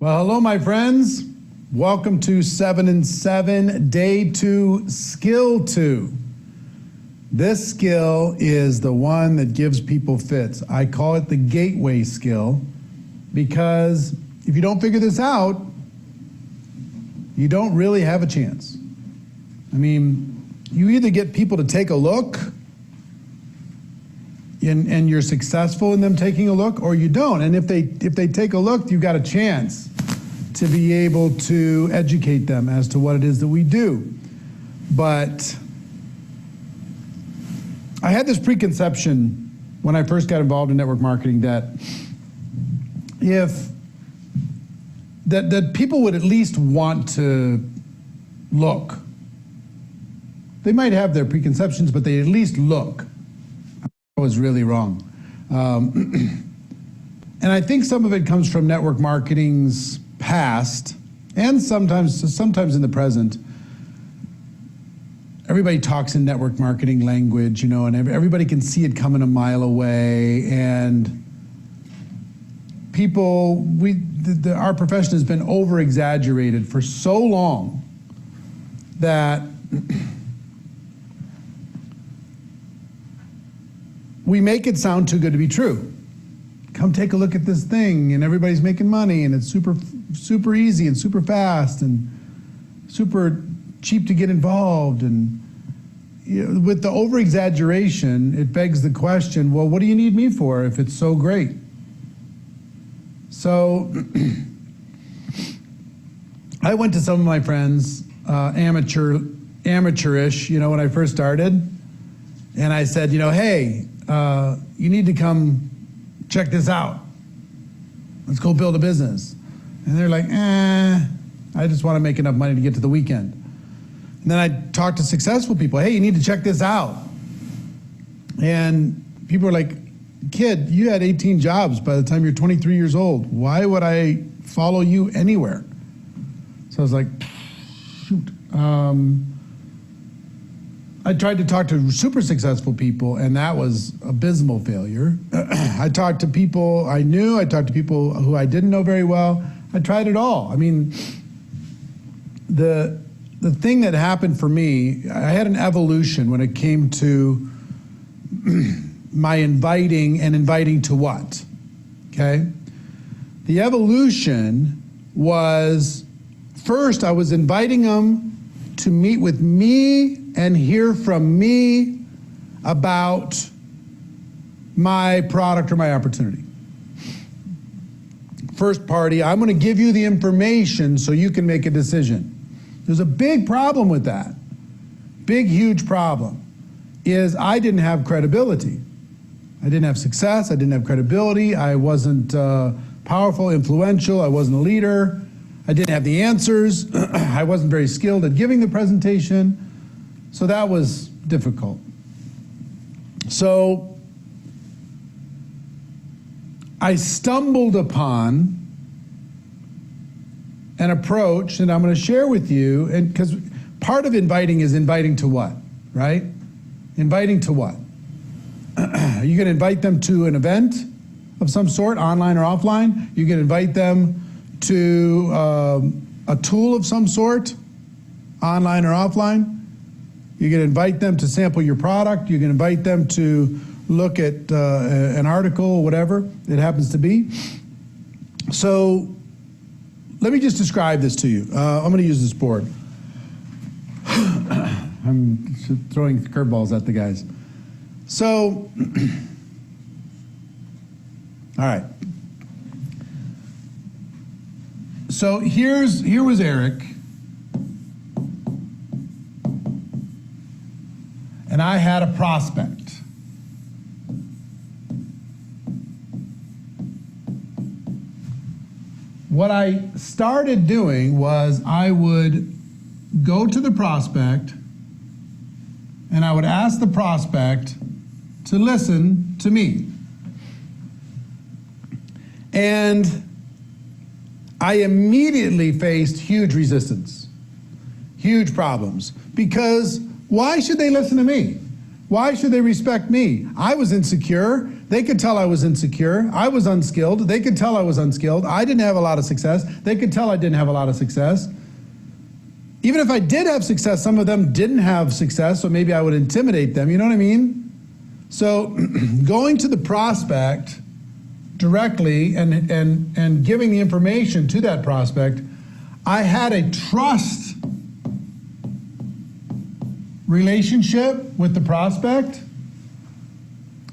Well, hello, my friends. Welcome to 7 and 7, Day 2, Skill 2. This skill is the one that gives people fits. I call it the gateway skill because if you don't figure this out, you don't really have a chance. I mean, you either get people to take a look and you're successful in them taking a look, or you don't. And if they take a look, you've got a chance to be able to educate them as to what it is that we do. But I had this preconception when I first got involved in network marketing that that people would at least want to look. They might have their preconceptions, but they at least look. I was really wrong. And I think some of it comes from network marketing's past, and sometimes in the present. Everybody talks in network marketing language, you know, and everybody can see it coming a mile away. And people, our profession has been over-exaggerated for so long that we make it sound too good to be true. Come take a look at this thing, and everybody's making money, and it's super easy and super fast and super cheap to get involved. And you know, with the over-exaggeration, it begs the question, well, what do you need me for if it's so great? So I went to some of my friends, amateurish, you know, when I first started, and I said, you know, hey, you need to come check this out. Let's go build a business. And they're like, I just want to make enough money to get to the weekend. And then I talked to successful people. Hey, you need to check this out. And people are like, kid, you had 18 jobs by the time you're 23 years old. Why would I follow you anywhere? So I was like, shoot. I tried to talk to super successful people, and that was abysmal failure. I talked to people I knew. I talked to people who I didn't know very well. I tried it all. I mean, the thing that happened for me, I had an evolution when it came to my inviting to what, okay? The evolution was, first I was inviting them to meet with me and hear from me about my product or my opportunity. First party, I'm going to give you the information so you can make a decision. There's a big problem with that. Big, huge problem is I didn't have credibility. I didn't have success. I didn't have credibility. I wasn't powerful, influential. I wasn't a leader. I didn't have the answers. I wasn't very skilled at giving the presentation. So that was difficult. So I stumbled upon an approach that I'm going to share with you, and because part of inviting is inviting to what, right? Inviting to what? You can invite them to an event of some sort, online or offline. You can invite them to a tool of some sort, online or offline. You can invite them to sample your product. You can invite them to look at an article, whatever it happens to be. So let me just describe this to you. I'm going to use this board. I'm throwing curveballs at the guys. So, all right. So here was Eric, and I had a prospect. What I started doing was I would go to the prospect and I would ask the prospect to listen to me. And I immediately faced huge resistance, huge problems, because why should they listen to me? Why should they respect me? I was insecure. They could tell I was insecure. I was unskilled. They could tell I was unskilled. I didn't have a lot of success. They could tell I didn't have a lot of success. Even if I did have success, some of them didn't have success, so maybe I would intimidate them. You know what I mean? So going to the prospect directly and giving the information to that prospect, I had a trust relationship with the prospect,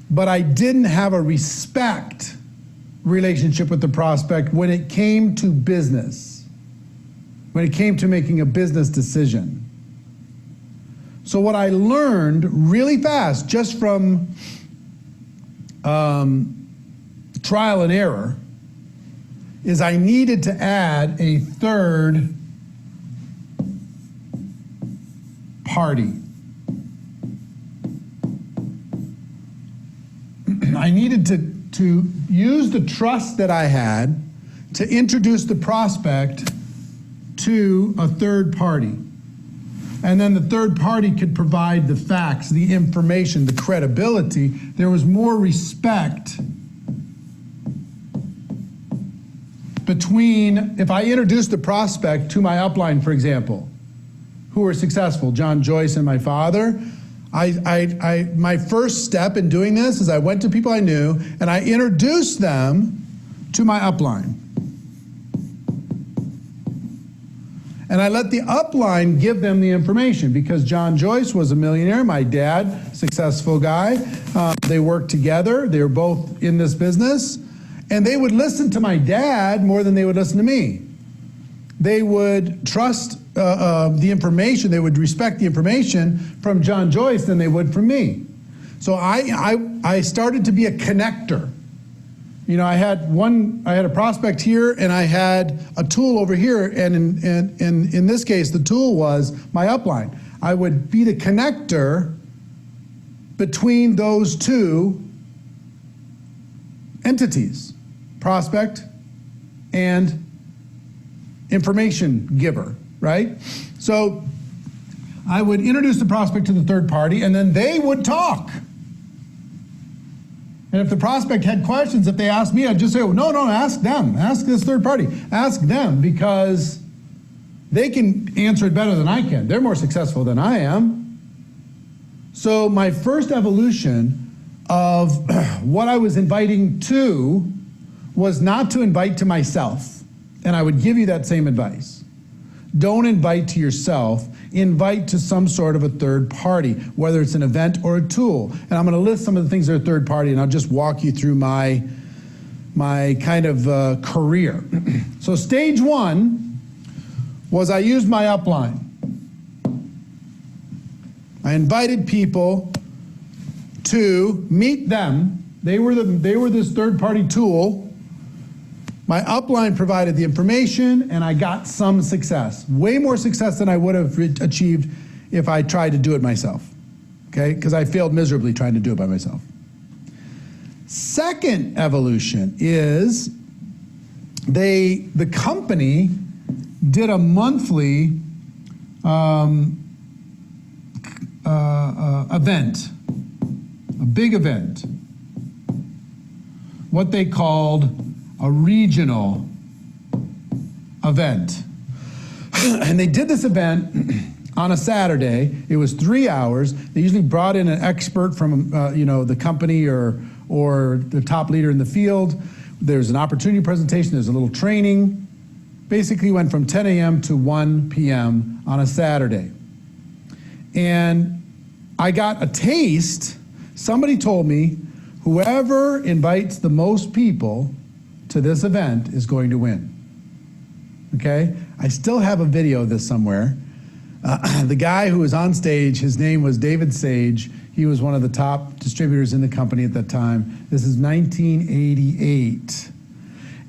but I didn't have a respect relationship with the prospect when it came to business, when it came to making a business decision. So what I learned really fast, just from trial and error, is I needed to add a third party. I needed to use the trust that I had to introduce the prospect to a third party. And then the third party could provide the facts, the information, the credibility. There was more respect between, if I introduced the prospect to my upline, for example, who were successful, John Joyce and my father, my first step in doing this is I went to people I knew and I introduced them to my upline. And I let the upline give them the information, because John Joyce was a millionaire, my dad, successful guy. They worked together, they were both in this business, and they would listen to my dad more than they would listen to me. They would trust the information, they would respect the information from John Joyce than they would from me. So I started to be a connector. You know, I had a prospect here and I had a tool over here, and in this case, the tool was my upline. I would be the connector between those two entities, prospect and information giver, right? So I would introduce the prospect to the third party, and then they would talk. And if the prospect had questions, if they asked me, I'd just say, oh, no, ask them. Ask this third party. Ask them, because they can answer it better than I can. They're more successful than I am. So my first evolution of what I was inviting to was not to invite to myself. And I would give you that same advice. Don't invite to yourself, invite to some sort of a third party, whether it's an event or a tool. And I'm gonna list some of the things that are third party, and I'll just walk you through my kind of career. So stage one was I used my upline. I invited people to meet them. They were this third party tool. My upline provided the information, and I got some success. Way more success than I would have achieved if I tried to do it myself, okay? Because I failed miserably trying to do it by myself. Second evolution is the company did a monthly event, a big event, what they called a regional event. And they did this event on a Saturday. It was 3 hours. They usually brought in an expert from the company or the top leader in the field. There's an opportunity presentation, there's a little training. Basically went from 10 a.m. to 1 p.m. on a Saturday. And I got a taste. Somebody told me, whoever invites the most people to this event is going to win. Okay? I still have a video of this somewhere. The guy who was on stage, his name was David Sage. He was one of the top distributors in the company at that time. This is 1988.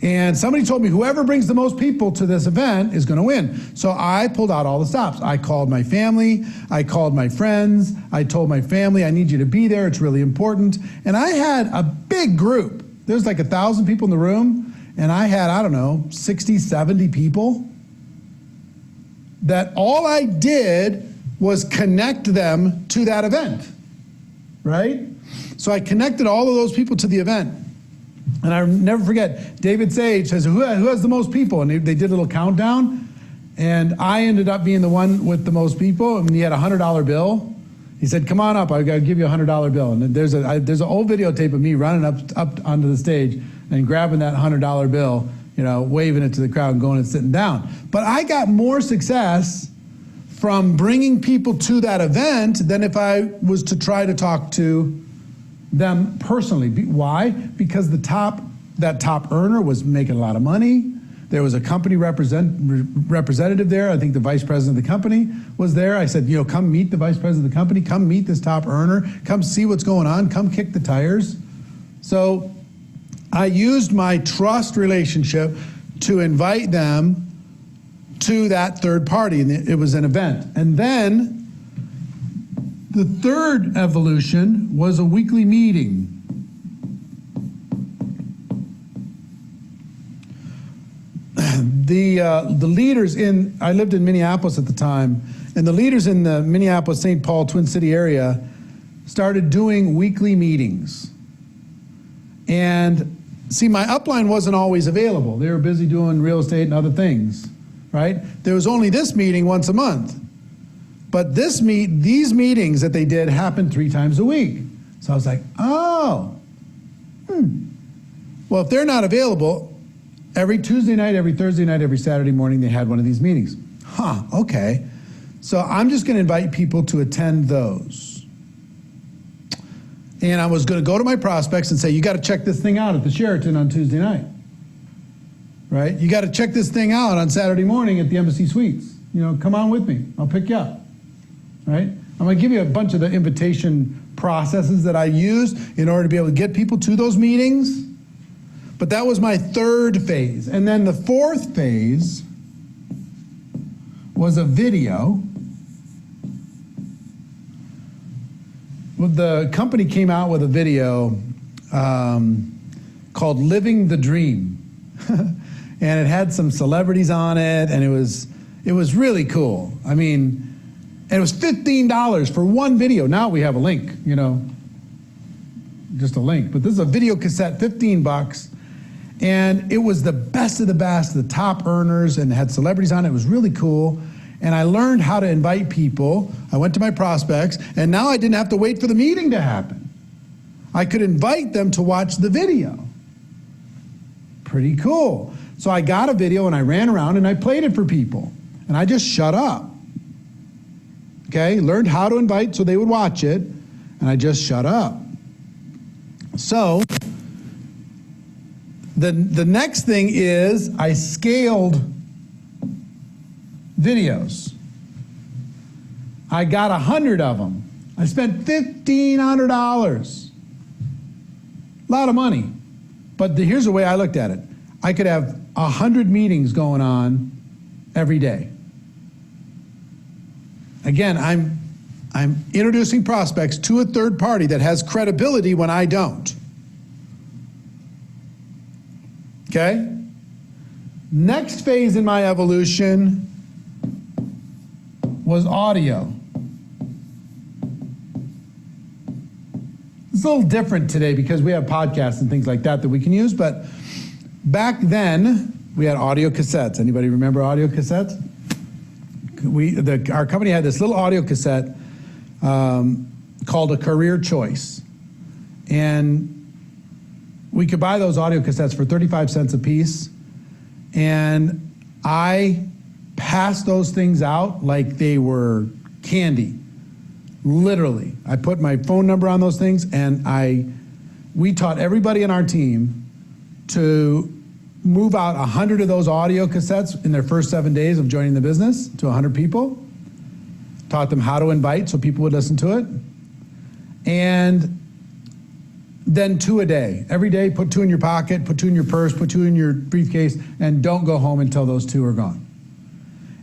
And somebody told me whoever brings the most people to this event is going to win. So I pulled out all the stops. I called my family, I called my friends, I told my family, I need you to be there, it's really important. And I had a big group. There's like 1,000 people in the room, and I had, I don't know, 60, 70 people that all I did was connect them to that event, right? So I connected all of those people to the event. And I'll never forget, David Sage says, who has the most people? And they did a little countdown. And I ended up being the one with the most people. And he had a $100 bill. He said, come on up, I've got to give you a $100 bill. And there's an old videotape of me running up onto the stage and grabbing that $100 bill, waving it to the crowd and going and sitting down. But I got more success from bringing people to that event than if I was to try to talk to them personally. Why? Because that top earner was making a lot of money. There was a company representative there. I think the vice president of the company was there. I said, come meet the vice president of the company. Come meet this top earner. Come see what's going on. Come kick the tires. So I used my trust relationship to invite them to that third party. And it was an event. And then the third evolution was a weekly meeting. The leaders I lived in Minneapolis at the time, and the leaders in the Minneapolis, St. Paul, Twin City area started doing weekly meetings. And see, my upline wasn't always available. They were busy doing real estate and other things, right? There was only this meeting once a month. But these meetings that they did happened 3 times a week. So I was like, well, if they're not available, every Tuesday night, every Thursday night, every Saturday morning, they had one of these meetings. Okay. So I'm just going to invite people to attend those. And I was going to go to my prospects and say, you got to check this thing out at the Sheraton on Tuesday night. Right? You got to check this thing out on Saturday morning at the Embassy Suites. Come on with me. I'll pick you up. Right? I'm going to give you a bunch of the invitation processes that I use in order to be able to get people to those meetings. But that was my third phase. And then the fourth phase was a video. Well, the company came out with a video called Living the Dream. And it had some celebrities on it, and it was really cool. I mean, and it was $15 for one video. Now we have a link, just a link. But this is a video cassette, $15. And it was the best of the best, the top earners, and had celebrities on it. It was really cool. And I learned how to invite people. I went to my prospects, and now I didn't have to wait for the meeting to happen. I could invite them to watch the video. Pretty cool. So I got a video, and I ran around, and I played it for people. And I just shut up. Okay? Learned how to invite so they would watch it, and I just shut up. So the next thing is I scaled videos. I got 100 of them. I spent $1,500. A lot of money. But here's the way I looked at it. I could have 100 meetings going on every day. Again, I'm introducing prospects to a third party that has credibility when I don't. Okay? Next phase in my evolution was audio. It's a little different today because we have podcasts and things like that we can use, but back then we had audio cassettes. Anybody remember audio cassettes? Our company had this little audio cassette called a Career Choice. And we could buy those audio cassettes for 35 cents a piece. And I passed those things out like they were candy. Literally. I put my phone number on those things, and we taught everybody in our team to move out 100 of those audio cassettes in their first 7 days of joining the business to 100 people. Taught them how to invite so people would listen to it. And then 2 a day. Every day, put 2 in your pocket, put 2 in your purse, put 2 in your briefcase, and don't go home until those 2 are gone.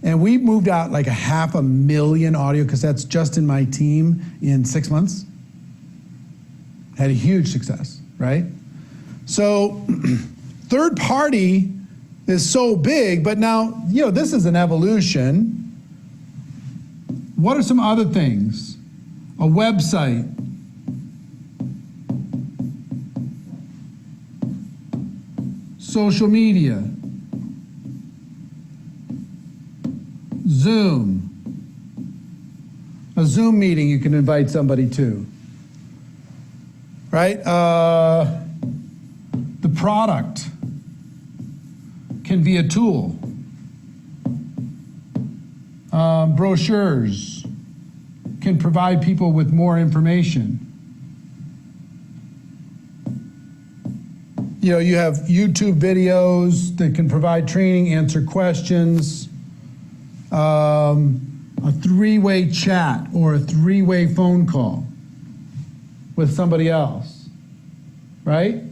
And we moved out like 500,000 audio cassettes just in my team in 6 months. Had a huge success, right? So third party is so big, but now, this is an evolution. What are some other things? A website. social media, Zoom. A Zoom meeting you can invite somebody to, right? The product can be a tool. Brochures can provide people with more information. You know, you have YouTube videos that can provide training, answer questions, a three-way chat or a three-way phone call with somebody else, right?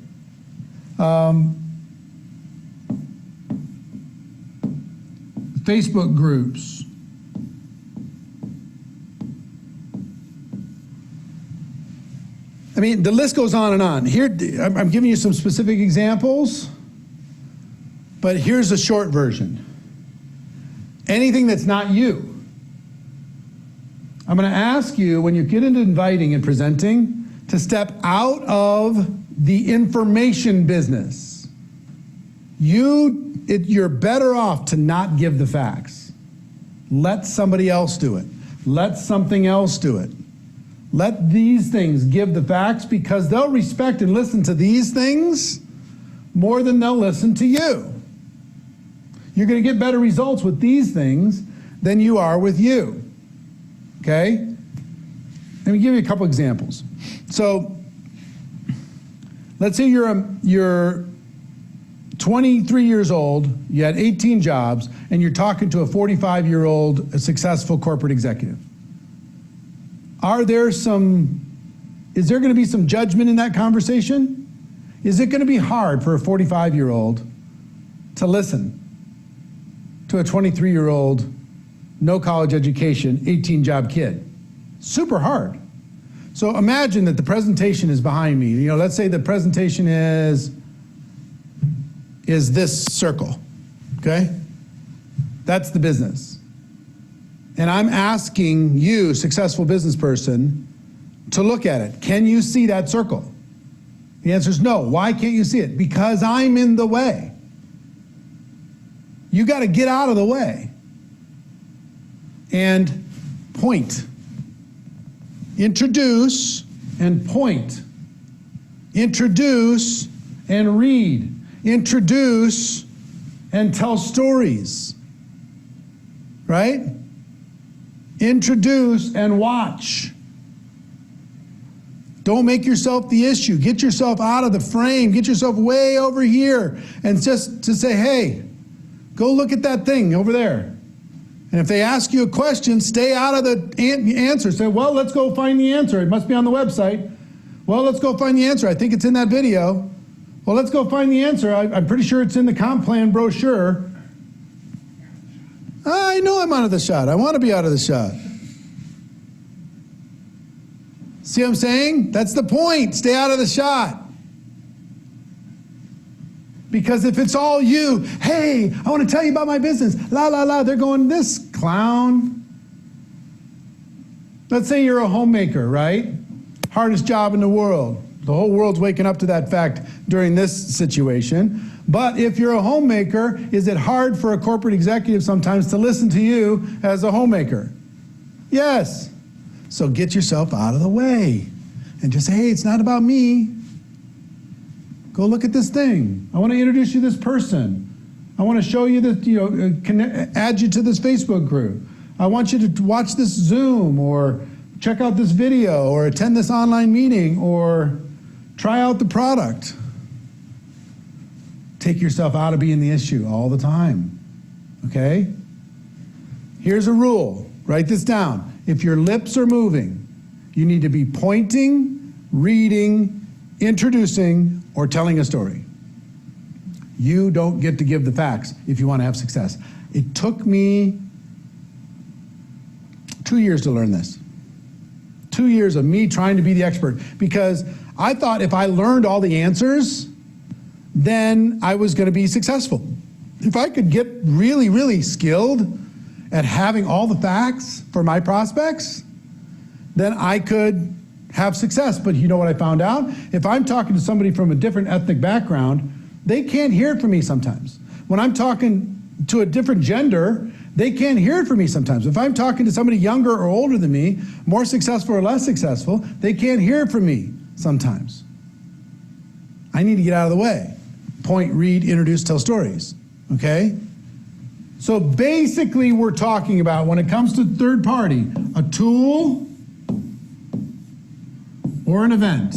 Facebook groups. I mean, the list goes on and on. Here, I'm giving you some specific examples, but here's a short version. Anything that's not you. I'm going to ask you, when you get into inviting and presenting, to step out of the information business. You're better off to not give the facts. Let somebody else do it. Let something else do it. Let these things give the facts, because they'll respect and listen to these things more than they'll listen to you. You're going to get better results with these things than you are with you. Okay? Let me give you a couple examples. So, let's say you're 23 years old, you had 18 jobs, and you're talking to a 45-year-old successful corporate executive. Is there going to be some judgment in that conversation? Is it going to be hard for a 45-year-old to listen to a 23-year-old, no college education, 18-job kid? Super hard. So imagine that the presentation is behind me. You know, let's say the presentation is this circle, okay? That's the business. And I'm asking you, successful business person, to look at it. Can you see that circle? The answer is no. Why can't you see it? Because I'm in the way. You got to get out of the way and point. Introduce and point. Introduce and read. Introduce and tell stories. Right? Introduce and watch. Don't make yourself the issue. Get yourself out of the frame. Get yourself way over here and just to say, hey, go look at that thing over there. And if they ask you a question, stay out of the answer. Say, well, let's go find the answer. It must be on the website. Well, let's go find the answer. I think it's in that video. Well, let's go find the answer. I'm pretty sure it's in the comp plan brochure. I know I'm out of the shot. I want to be out of the shot. See what I'm saying? That's the point. Stay out of the shot. Because if it's all you, hey, I want to tell you about my business, la, la, la, they're going, this clown. Let's say you're a homemaker, right? Hardest job in the world. The whole world's waking up to that fact during this situation. But if you're a homemaker, is it hard for a corporate executive sometimes to listen to you as a homemaker? Yes. So get yourself out of the way and just say, hey, it's not about me. Go look at this thing. I want to introduce you to this person. I want to show you that, add you to this Facebook group. I want you to watch this Zoom or check out this video or attend this online meeting or try out the product. Take yourself out of being the issue all the time, okay? Here's a rule. Write this down. If your lips are moving, you need to be pointing, reading, introducing, or telling a story. You don't get to give the facts if you want to have success. It took me 2 years to learn this. 2 years of me trying to be the expert, because I thought if I learned all the answers, then I was going to be successful. If I could get really, really skilled at having all the facts for my prospects, then I could have success. But you know what I found out? If I'm talking to somebody from a different ethnic background, they can't hear it from me sometimes. When I'm talking to a different gender, they can't hear it from me sometimes. If I'm talking to somebody younger or older than me, more successful or less successful, they can't hear it from me sometimes. I need to get out of the way. Point, read, introduce, tell stories, okay? So basically we're talking about, when it comes to third party, a tool or an event.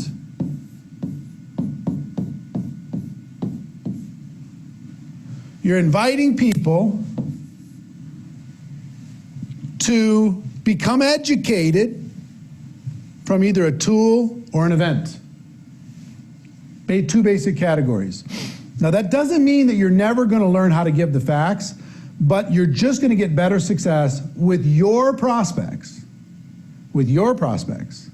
You're inviting people to become educated from either a tool or an event. Two basic categories. Now that doesn't mean that you're never going to learn how to give the facts, but you're just going to get better success with your prospects. With your prospects.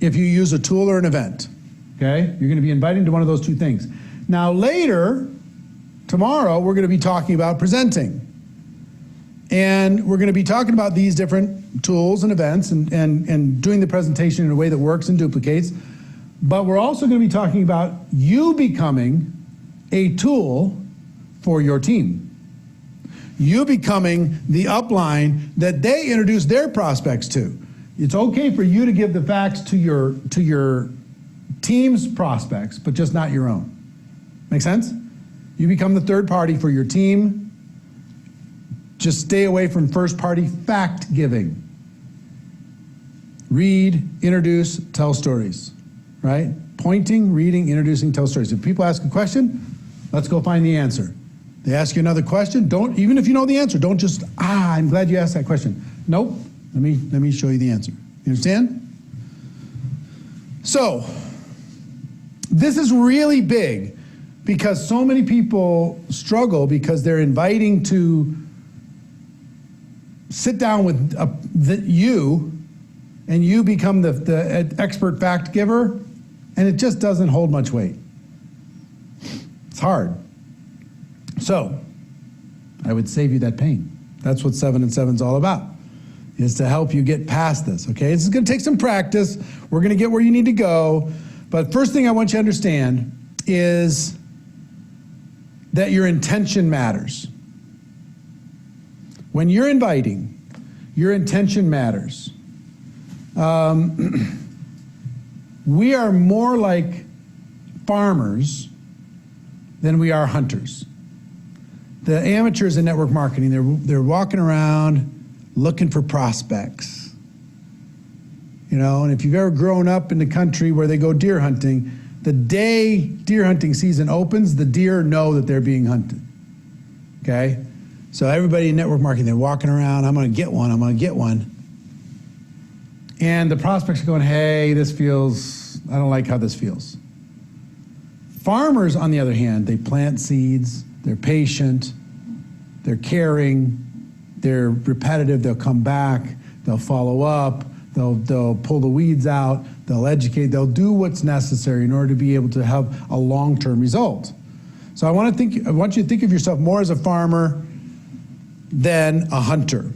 If you use a tool or an event. Okay? You're going to be inviting to one of those two things. Now later, tomorrow, we're going to be talking about presenting. And we're going to be talking about these different tools and events and doing the presentation in a way that works and duplicates. But we're also going to be talking about you becoming a tool for your team. You becoming the upline that they introduce their prospects to. It's okay for you to give the facts to your team's prospects, but just not your own. Make sense? You become the third party for your team. Just stay away from first party fact giving. Read, introduce, tell stories. Right? Pointing, reading, introducing, tell stories. If people ask a question, let's go find the answer. They ask you another question, even if you know the answer, don't just, I'm glad you asked that question. Nope, let me show you the answer. You understand? So, this is really big because so many people struggle because they're inviting to sit down with you, and you become the expert fact giver, and it just doesn't hold much weight. It's hard. So, I would save you that pain. That's what 7 and 7 is all about, is to help you get past this, okay? This is going to take some practice. We're going to get where you need to go. But first thing I want you to understand is that your intention matters. When you're inviting, your intention matters. We are more like farmers than we are hunters. The amateurs in network marketing, they're walking around looking for prospects. You know, and if you've ever grown up in the country where they go deer hunting, the day deer hunting season opens, the deer know that they're being hunted. Okay? So everybody in network marketing, they're walking around, I'm gonna get one, I'm gonna get one. And the prospects are going, hey, I don't like how this feels. Farmers, on the other hand, they plant seeds, they're patient, they're caring, they're repetitive, they'll come back, they'll follow up, they'll pull the weeds out, they'll educate, they'll do what's necessary in order to be able to have a long-term result. So I want you to think of yourself more as a farmer than a hunter.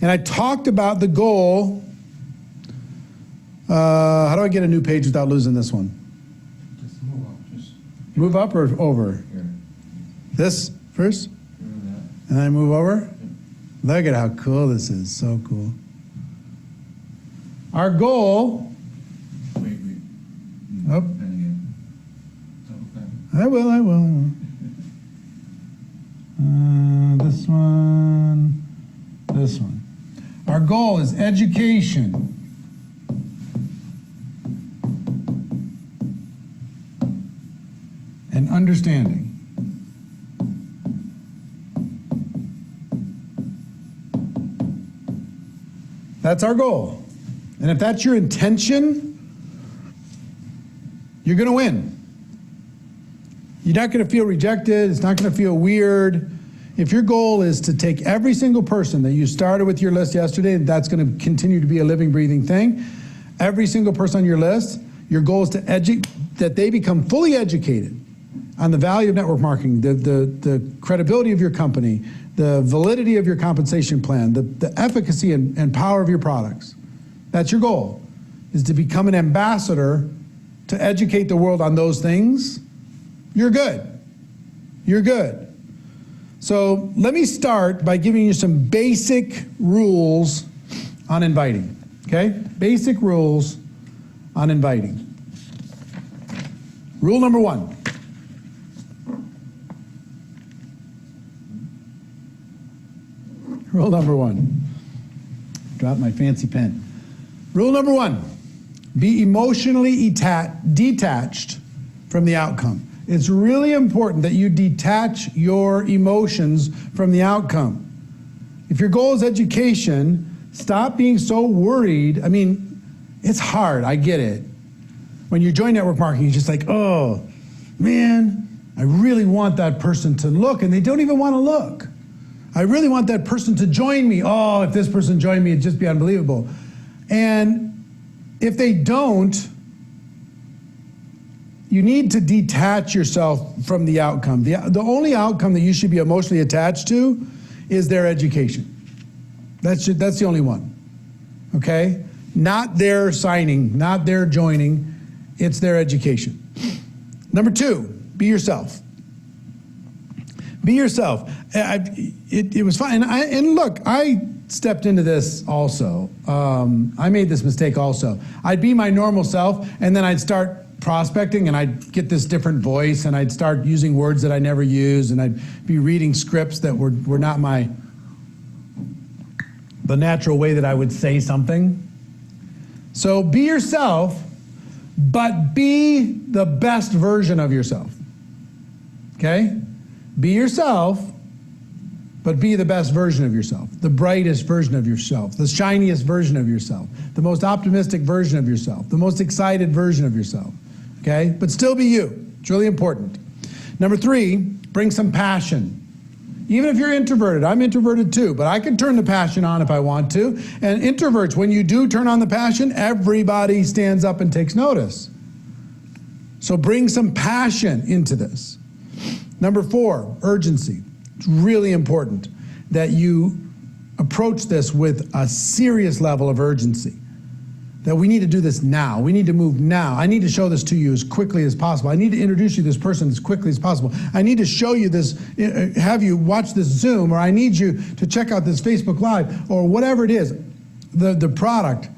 And I talked about the goal. How do I get a new page without losing this one? Just move up. Move up or over? Here. This first? And then move over? Look at how cool this is. So cool. Our goal. Wait. Oh. Again. I will. This one. Our goal is education. And understanding. That's our goal. And if that's your intention, you're going to win. You're not going to feel rejected. It's not going to feel weird. If your goal is to take every single person that you started with your list yesterday, that's going to continue to be a living, breathing thing. Every single person on your list, your goal is that they become fully educated on the value of network marketing, the credibility of your company, the validity of your compensation plan, the efficacy and power of your products. That's your goal, is to become an ambassador to educate the world on those things. you're good. You're good. So let me start by giving you some basic rules on inviting, okay? Basic rules on inviting. Rule number one. Rule number one. Drop my fancy pen. Rule number one. Be emotionally detached from the outcome. It's really important that you detach your emotions from the outcome. If your goal is education, stop being so worried. I mean, it's hard, I get it. When you join network marketing, you're just like, oh, man, I really want that person to look, and they don't even want to look. I really want that person to join me. Oh, if this person joined me, it'd just be unbelievable. And if they don't, you need to detach yourself from the outcome. The only outcome that you should be emotionally attached to is their education. That's the only one, okay? Not their signing, not their joining, it's their education. Number two, be yourself. Be yourself. It was fun, and look, I stepped into this also. I made this mistake also. I'd be my normal self, and then I'd start prospecting, and I'd get this different voice, and I'd start using words that I never use, and I'd be reading scripts that were not the natural way that I would say something. So be yourself, but be the best version of yourself. Okay? Be yourself, but be the best version of yourself, the brightest version of yourself, the shiniest version of yourself, the most optimistic version of yourself, the most excited version of yourself, okay? But still be you. It's really important. Number three, bring some passion. Even if you're introverted, I'm introverted too, but I can turn the passion on if I want to. And introverts, when you do turn on the passion, everybody stands up and takes notice. So bring some passion into this. Number four, urgency. It's really important that you approach this with a serious level of urgency. That we need to do this now. We need to move now. I need to show this to you as quickly as possible. I need to introduce you to this person as quickly as possible. I need to show you this, have you watch this Zoom, or I need you to check out this Facebook Live, or whatever it is, the product.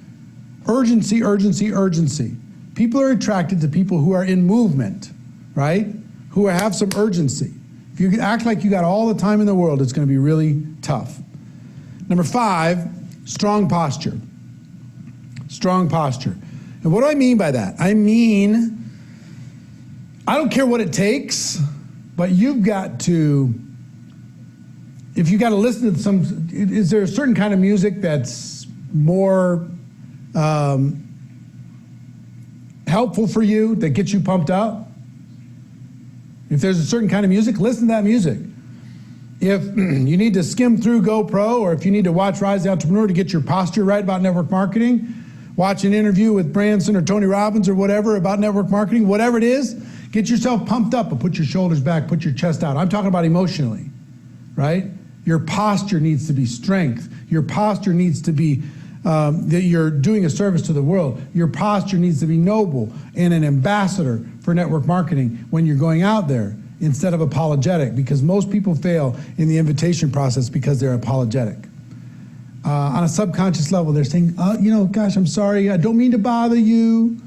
Urgency, urgency, urgency. People are attracted to people who are in movement, right? Who have some urgency. If you act like you got all the time in the world, it's going to be really tough. Number five, strong posture. Strong posture. And what do I mean by that? I mean, I don't care what it takes, but you've got to, if you got to listen to some, is there a certain kind of music that's more helpful for you, that gets you pumped up? If there's a certain kind of music, listen to that music. If you need to skim through GoPro, or if you need to watch Rise the Entrepreneur to get your posture right about network marketing, watch an interview with Branson or Tony Robbins or whatever about network marketing, whatever it is, get yourself pumped up and put your shoulders back, put your chest out. I'm talking about emotionally, right? Your posture needs to be strength. Your posture needs to be that you're doing a service to the world. Your posture needs to be noble and an ambassador for network marketing when you're going out there, instead of apologetic, because most people fail in the invitation process because they're apologetic. On a subconscious level, they're saying, gosh, I'm sorry, I don't mean to bother you,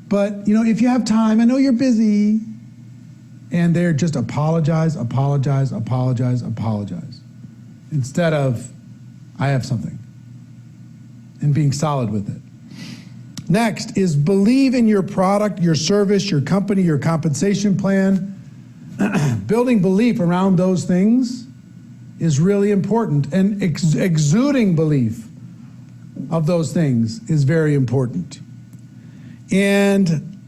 but if you have time, I know you're busy. And they're just apologize, apologize, apologize, apologize, instead of, I have something, and being solid with it. Next is believe in your product, your service, your company, your compensation plan. Building belief around those things is really important, and exuding belief of those things is very important. And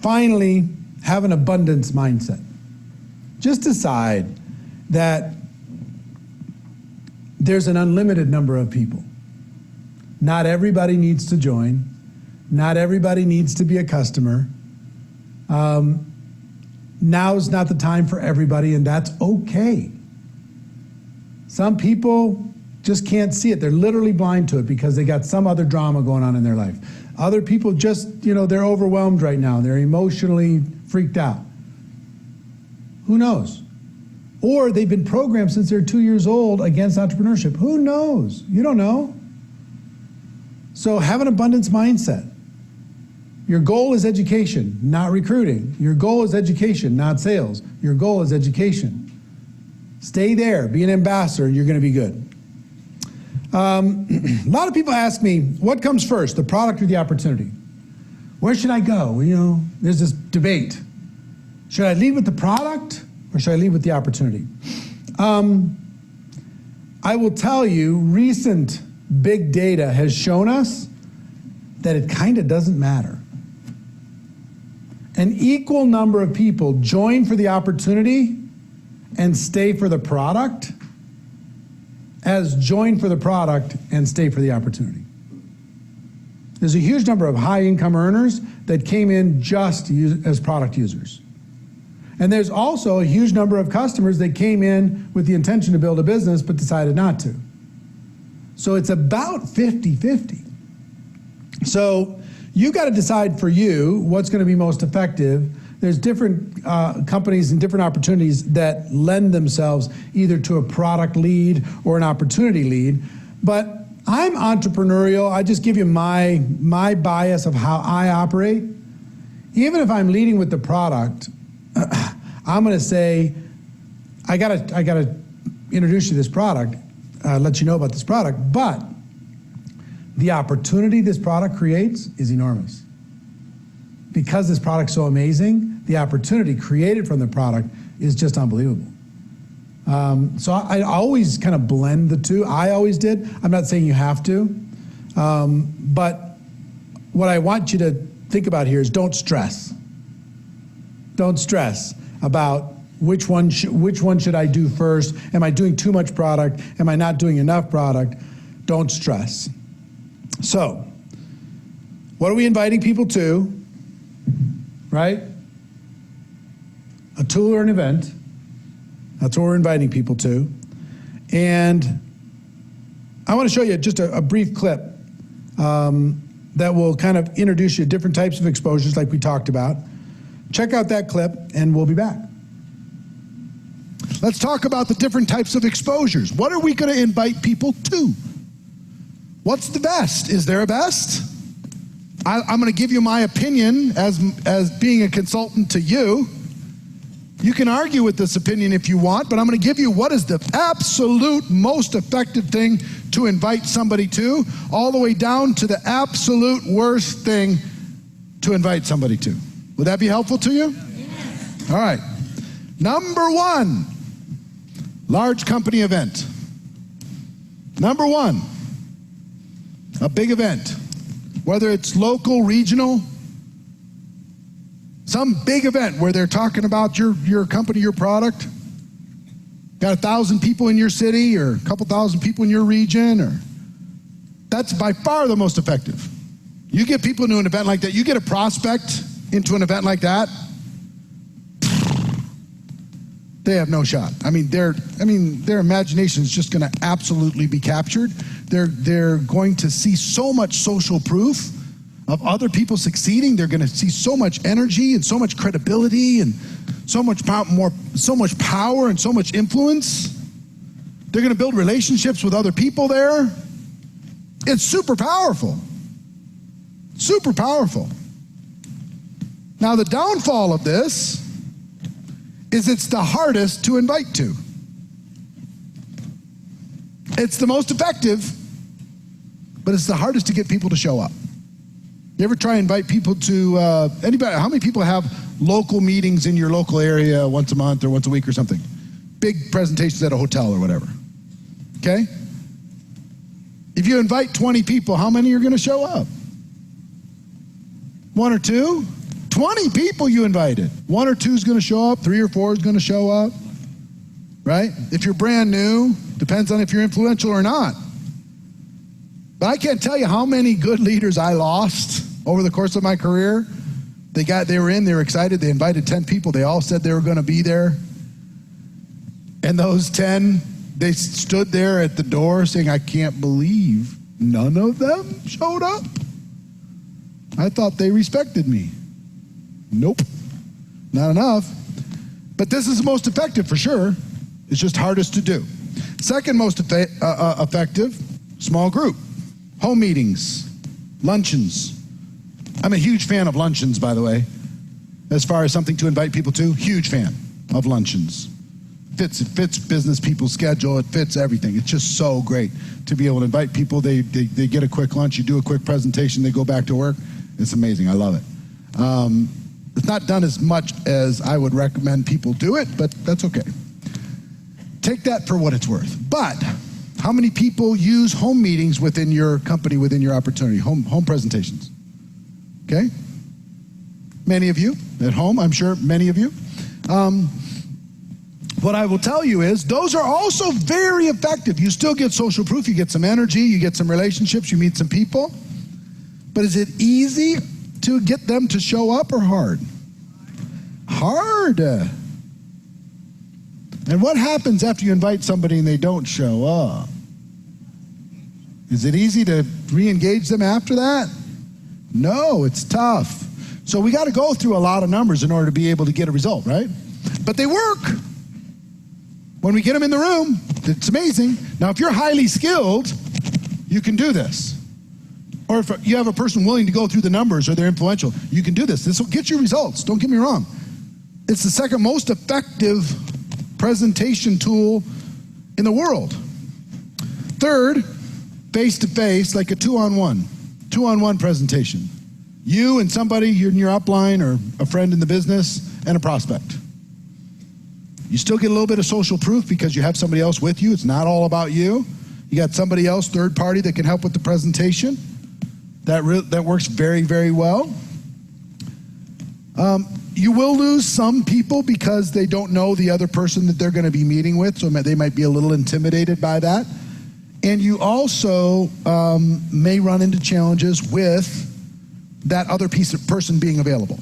finally, have an abundance mindset. Just decide that there's an unlimited number of people. Not everybody needs to join. Not everybody needs to be a customer. Now's not the time for everybody, and that's okay. Some people just can't see it. They're literally blind to it because they got some other drama going on in their life. Other people just, they're overwhelmed right now. They're emotionally freaked out. Who knows? Or they've been programmed since they're 2 years old against entrepreneurship. Who knows? You don't know. So have an abundance mindset. Your goal is education, not recruiting. Your goal is education, not sales. Your goal is education. Stay there, be an ambassador, and you're going to be good. A lot of people ask me, what comes first, the product or the opportunity? Where should I go? You know, there's this debate. Should I lead with the product or should I lead with the opportunity? I will tell you, recent big data has shown us that it kind of doesn't matter. An equal number of people join for the opportunity and stay for the product as join for the product and stay for the opportunity. There's a huge number of high income earners that came in just as product users. And there's also a huge number of customers that came in with the intention to build a business but decided not to. So it's about 50-50. So you got to decide for you what's going to be most effective. There's different companies and different opportunities that lend themselves either to a product lead or an opportunity lead. But I'm entrepreneurial. I just give you my bias of how I operate. Even if I'm leading with the product, I'm going to say, I gotta introduce you to this product, let you know about this product, but the opportunity this product creates is enormous. Because this product's so amazing, the opportunity created from the product is just unbelievable. So I always kind of blend the two. I always did. I'm not saying you have to. But what I want you to think about here is don't stress. Don't stress about which one should I do first? Am I doing too much product? Am I not doing enough product? Don't stress. So, what are we inviting people to? Right? A tool or an event. That's what we're inviting people to. And I want to show you just a brief clip that will kind of introduce you to different types of exposures like we talked about. Check out that clip and we'll be back. Let's talk about the different types of exposures. What are we going to invite people to? What's the best? Is there a best? I'm going to give you my opinion as being a consultant to you. You can argue with this opinion if you want, but I'm going to give you what is the absolute most effective thing to invite somebody to, all the way down to the absolute worst thing to invite somebody to. Would that be helpful to you? Yes. All right. Number one, large company event. Number one, a big event. Whether it's local, regional, some big event where they're talking about your company, your product. Got 1,000 people in your city or a couple thousand people in your region, that's by far the most effective. You get people into an event like that, you get a prospect into an event like that, they have no shot. Their imagination is just going to absolutely be captured. They're going to see so much social proof of other people succeeding. They're going to see so much energy and so much credibility and so much power and so much influence. They're going to build relationships with other people there. It's super powerful. Super powerful. Now the downfall of this is it's the hardest to invite to. It's the most effective, but it's the hardest to get people to show up. You ever try and invite people to, anybody, how many people have local meetings in your local area once a month or once a week or something? Big presentations at a hotel or whatever, okay? If you invite 20 people, how many are gonna show up? 1 or 2? 20 people you invited. 1 or 2 is gonna show up, 3 or 4 is gonna show up, right? If you're brand new, depends on if you're influential or not. But I can't tell you how many good leaders I lost over the course of my career. They were excited, they invited 10 people, they all said they were gonna be there. And those 10, they stood there at the door saying, I can't believe none of them showed up. I thought they respected me. Nope, not enough. But this is the most effective for sure. It's just hardest to do. Second most effective, small group. Home meetings, luncheons. I'm a huge fan of luncheons, by the way. As far as something to invite people to, huge fan of luncheons. It fits business people's schedule, it fits everything. It's just so great to be able to invite people. They get a quick lunch, you do a quick presentation, they go back to work. It's amazing, I love it. It's not done as much as I would recommend people do it, but that's okay. Take that for what it's worth. But how many people use home meetings within your company, within your opportunity, home presentations? Okay? Many of you at home, I'm sure many of you. What I will tell you is those are also very effective. You still get social proof, you get some energy, you get some relationships, you meet some people. But is it easy to get them to show up or hard? Hard. And what happens after you invite somebody and they don't show up? Is it easy to re-engage them after that? No, it's tough. So we got to go through a lot of numbers in order to be able to get a result, right? But they work. When we get them in the room, it's amazing. Now, if you're highly skilled, you can do this. Or if you have a person willing to go through the numbers or they're influential, you can do this. This will get you results, don't get me wrong. It's the second most effective presentation tool in the world. Third, face-to-face, like a two-on-one presentation. You and somebody in your upline or a friend in the business and a prospect. You still get a little bit of social proof because you have somebody else with you. It's not all about you. You got somebody else, third party, that can help with the presentation. That works very, very well. You will lose some people because they don't know the other person that they're going to be meeting with, so they might be a little intimidated by that. And you also may run into challenges with that other person being available.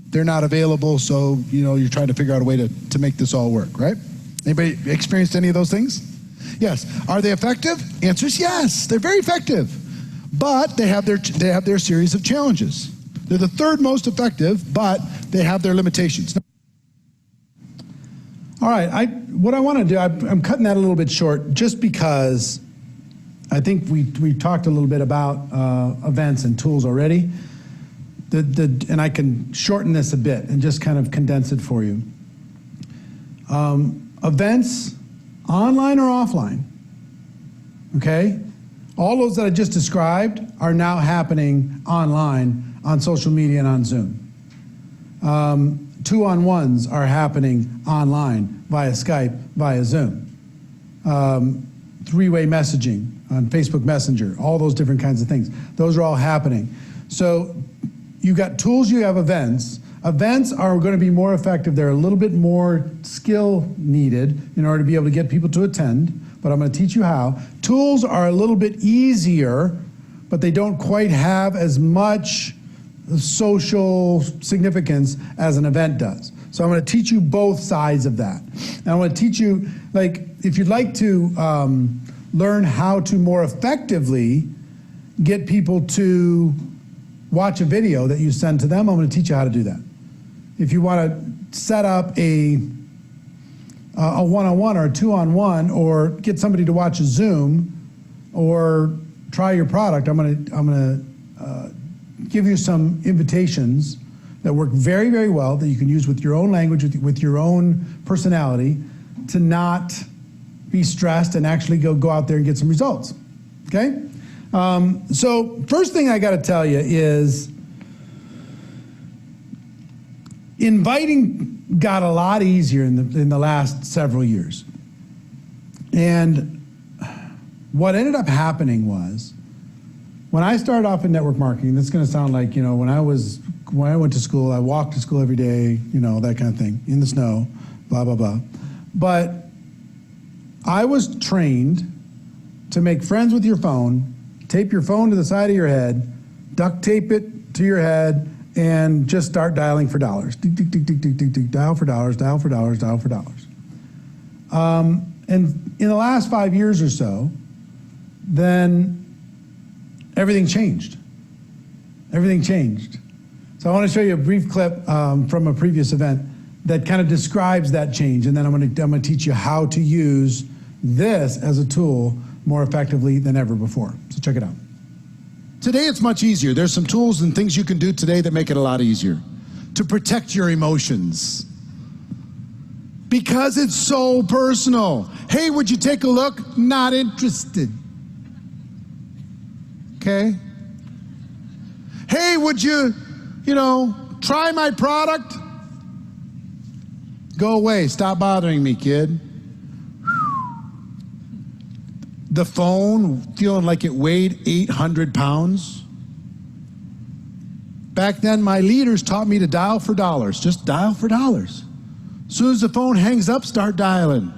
They're not available, so you're trying to figure out a way to make this all work, right? Anybody experienced any of those things? Yes. Are they effective? Answer is yes. They're very effective, but they have their series of challenges. They're the third most effective, but they have their limitations. All right, what I want to do, I'm cutting that a little bit short just because I think we talked a little bit about events and tools already. And I can shorten this a bit and just kind of condense it for you. Events, online or offline, okay? All those that I just described are now happening online on social media and on Zoom. Two-on-ones are happening online via Skype, via Zoom. Three-way messaging on Facebook Messenger, all those different kinds of things. Those are all happening. So you've got tools, you have events. Events are going to be more effective. They're a little bit more skill needed in order to be able to get people to attend, but I'm going to teach you how. Tools are a little bit easier, but they don't quite have as much social significance as an event does. So I'm going to teach you both sides of that. And I'm going to teach you, like, if you'd like to learn how to more effectively get people to watch a video that you send to them, I'm going to teach you how to do that. If you want to set up a one-on-one or a two-on-one, or get somebody to watch a Zoom, or try your product, I'm going to give you some invitations that work very, very well that you can use with your own language, with your own personality, to not be stressed and actually go out there and get some results. Okay? So first thing I got to tell you is inviting got a lot easier in the last several years. And what ended up happening was, when I started off in network marketing, this is going to sound like, when I went to school, I walked to school every day, that kind of thing, in the snow, blah, blah, blah. But I was trained to make friends with your phone, tape your phone to the side of your head, duct tape it to your head, and just start dialing for dollars. Tick, tick, tick, tick, tick, tick, tick, dial for dollars, dial for dollars, dial for dollars. And in the last 5 years or so, then everything changed. Everything changed. So I want to show you a brief clip from a previous event that kind of describes that change. And then I'm going to teach you how to use this as a tool more effectively than ever before. So check it out. Today it's much easier. There's some tools and things you can do today that make it a lot easier to protect your emotions. Because it's so personal. Hey, would you take a look? Not interested. Okay? Hey, would you try my product? Go away. Stop bothering me, kid. The phone, feeling like it weighed 800 pounds. Back then, my leaders taught me to dial for dollars. Just dial for dollars. As soon as the phone hangs up, start dialing.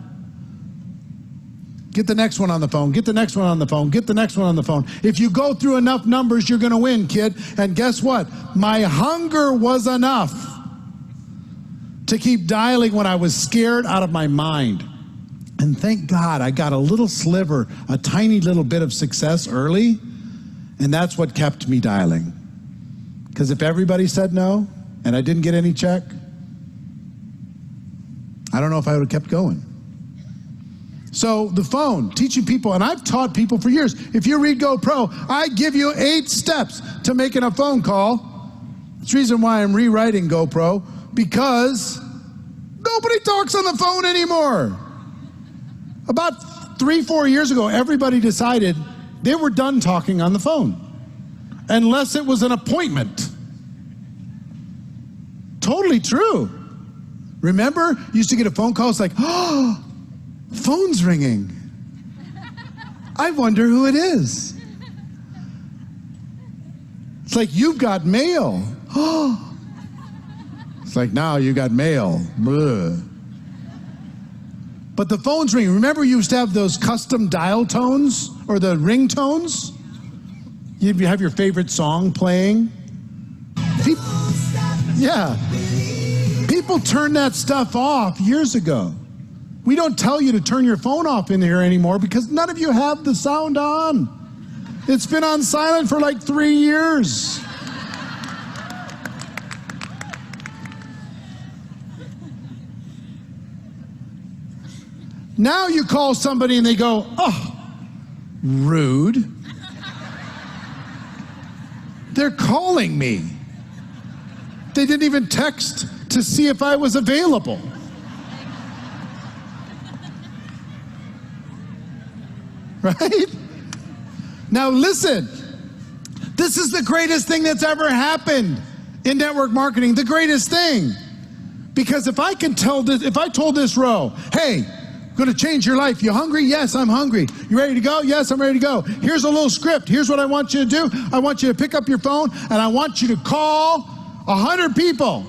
Get the next one on the phone. Get the next one on the phone. Get the next one on the phone. If you go through enough numbers, you're going to win, kid. And guess what? My hunger was enough to keep dialing when I was scared out of my mind. And thank God I got a little sliver, a tiny little bit of success early, and that's what kept me dialing. Because if everybody said no, and I didn't get any check, I don't know if I would have kept going. So the phone, teaching people, and I've taught people for years, if you read GoPro, I give you 8 steps to making a phone call. That's the reason why I'm rewriting GoPro, because nobody talks on the phone anymore. About 3-4 years ago, everybody decided they were done talking on the phone, unless it was an appointment. Totally true. Remember, you used to get a phone call, it's like, oh, phone's ringing. I wonder who it is. It's like, you've got mail. Oh. It's like, now you got mail. Blah. But the phone's ringing. Remember, you used to have those custom dial tones or the ringtones? You have your favorite song playing. Yeah. People turned that stuff off years ago. We don't tell you to turn your phone off in here anymore because none of you have the sound on. It's been on silent for like 3 years. Now you call somebody and they go, oh, rude. They're calling me. They didn't even text to see if I was available. Right? Now listen, this is the greatest thing that's ever happened in network marketing, the greatest thing. Because if I can tell this, if I told this row, hey, going to change your life. You hungry? Yes, I'm hungry. You ready to go? Yes, I'm ready to go. Here's a little script. Here's what I want you to do. I want you to pick up your phone and I want you to call 100 people.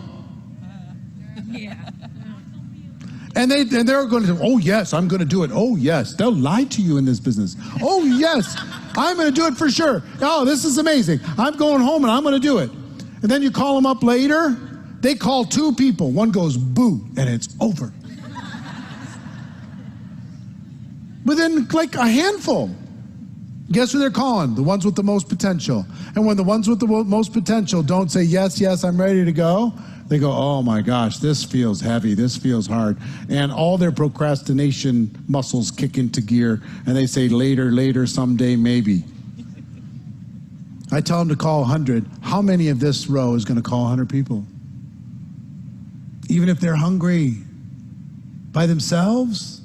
And they're going to say, oh yes, I'm going to do it. Oh yes, they'll lie to you in this business. Oh yes, I'm going to do it for sure. Oh, this is amazing. I'm going home and I'm going to do it. And then you call them up later. They call 2 people. One goes boo, and it's over. Within like a handful. Guess who they're calling? The ones with the most potential. And when the ones with the most potential don't say, yes, yes, I'm ready to go, they go, oh my gosh, this feels heavy, this feels hard. And all their procrastination muscles kick into gear, and they say, later, later, someday, maybe. I tell them to call 100. How many of this row is going to call 100 people? Even if they're hungry by themselves?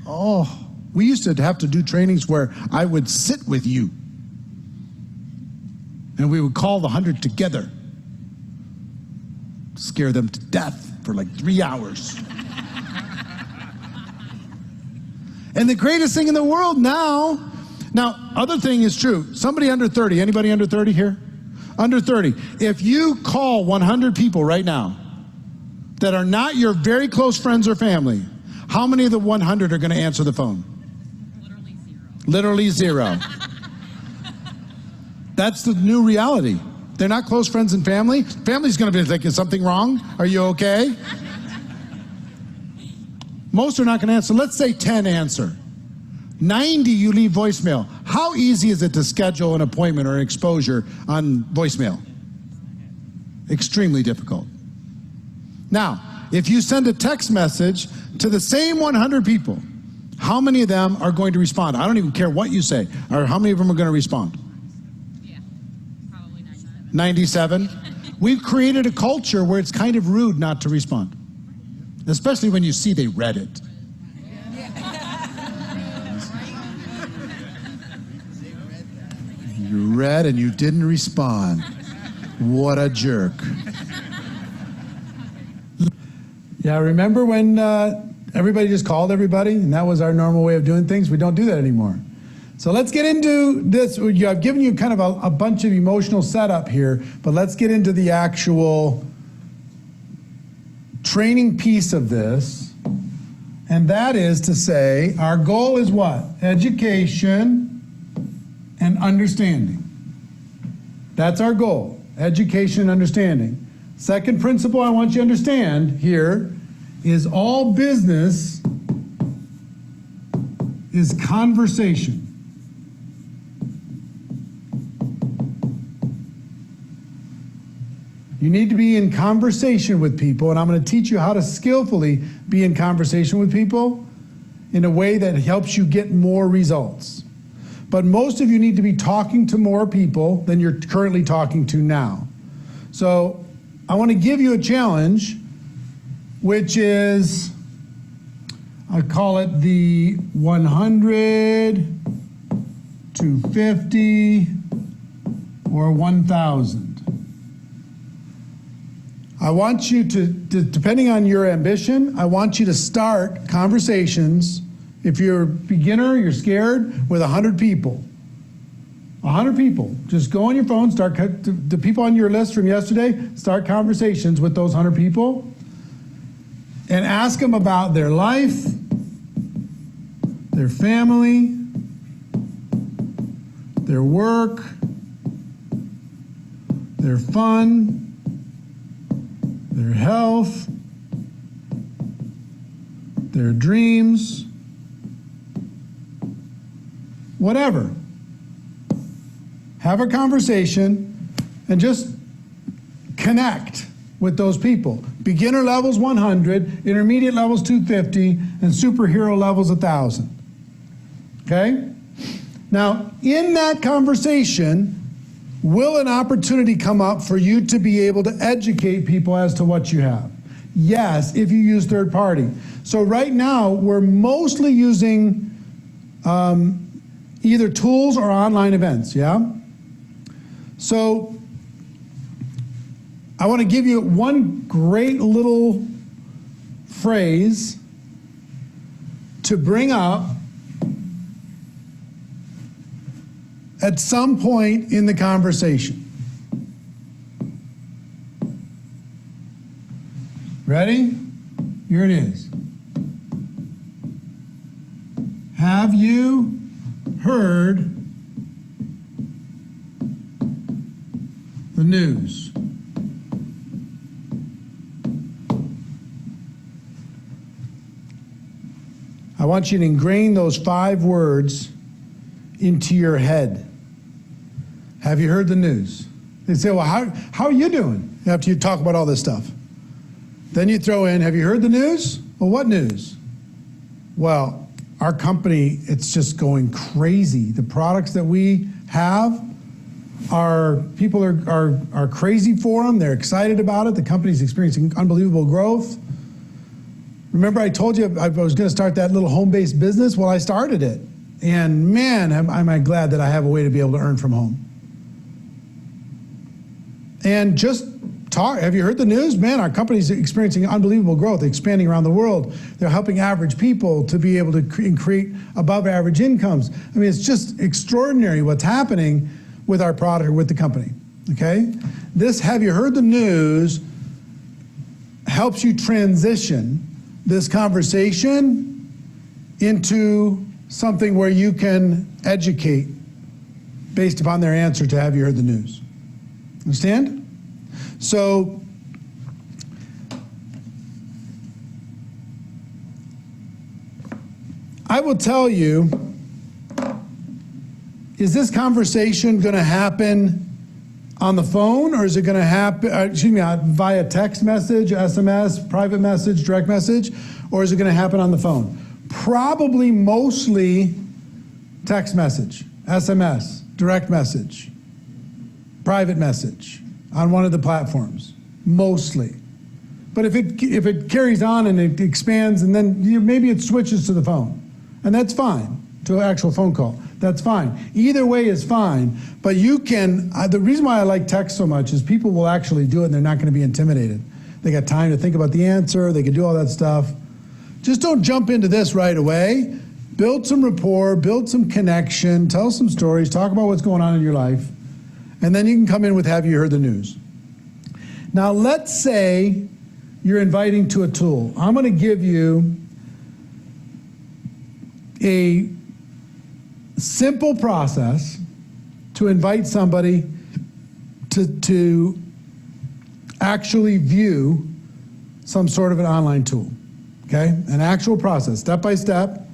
Oh. We used to have to do trainings where I would sit with you and we would call the 100 together, scare them to death for like 3 hours. And the greatest thing in the world now, other thing is true. Somebody under 30, anybody under 30 here? Under 30. If you call 100 people right now that are not your very close friends or family, how many of the 100 are going to answer the phone? Literally zero. That's the new reality. They're not close friends and family. Family's going to be like, is something wrong? Are you okay? Most are not going to answer. Let's say 10 answer. 90 you leave voicemail. How easy is it to schedule an appointment or an exposure on voicemail? Extremely difficult. Now, if you send a text message to the same 100 people, how many of them are going to respond? I don't even care what you say, or how many of them are going to respond? Yeah, probably 97. 97? We've created a culture where it's kind of rude not to respond, especially when you see they read it. You read and you didn't respond. What a jerk. Yeah, remember when everybody just called everybody and that was our normal way of doing things? We don't do that anymore. So let's get into this. I've given you kind of a bunch of emotional setup here, but let's get into the actual training piece of this. And that is to say, our goal is what? Education and understanding. That's our goal, education and understanding. Second principle I want you to understand here is all business is conversation. You need to be in conversation with people, and I'm going to teach you how to skillfully be in conversation with people in a way that helps you get more results. But most of you need to be talking to more people than you're currently talking to now. So I want to give you a challenge, which is, I call it the 100, 250, or 1,000. I want you to, depending on your ambition, I want you to start conversations. If you're a beginner, you're scared, with 100 people. 100 people. Just go on your phone, start the people on your list from yesterday, start conversations with those 100 people, and ask them about their life, their family, their work, their fun, their health, their dreams, whatever. Have a conversation and just connect with those people. Beginner levels 100, intermediate levels 250, and superhero levels 1,000. Okay? Now, in that conversation, will an opportunity come up for you to be able to educate people as to what you have? Yes, if you use third party. So right now, we're mostly using either tools or online events, yeah? So I want to give you one great little phrase to bring up at some point in the conversation. Ready? Here it is. Have you heard the news? I want you to ingrain those 5 words into your head. Have you heard the news? They say, well, how are you doing after you talk about all this stuff? Then you throw in, have you heard the news? Well, what news? Well, our company, it's just going crazy. The products that we have, people are crazy for them. They're excited about it. The company's experiencing unbelievable growth. Remember I told you I was going to start that little home-based business? Well, I started it. And man, am I glad that I have a way to be able to earn from home. And just talk. Have you heard the news? Man, our company's experiencing unbelievable growth, expanding around the world. They're helping average people to be able to create above average incomes. I mean, it's just extraordinary what's happening with our product or with the company, okay? This have you heard the news helps you transition this conversation into something where you can educate based upon their answer to have you heard the news. Understand? So, I will tell you, is this conversation going to happen on the phone, or is it going to happen, via text message, SMS, private message, direct message, or is it going to happen on the phone? Probably mostly text message, SMS, direct message, private message on one of the platforms, mostly. But if it carries on and it expands, and then maybe it switches to the phone, and that's fine, to an actual phone call. That's fine. Either way is fine, but you can, the reason why I like text so much is people will actually do it and they're not going to be intimidated. They got time to think about the answer, they can do all that stuff. Just don't jump into this right away. Build some rapport, build some connection, tell some stories, talk about what's going on in your life, and then you can come in with have you heard the news. Now let's say you're inviting to a tool. I'm going to give you a simple process to invite somebody to actually view some sort of an online tool, okay? An actual process, step-by-step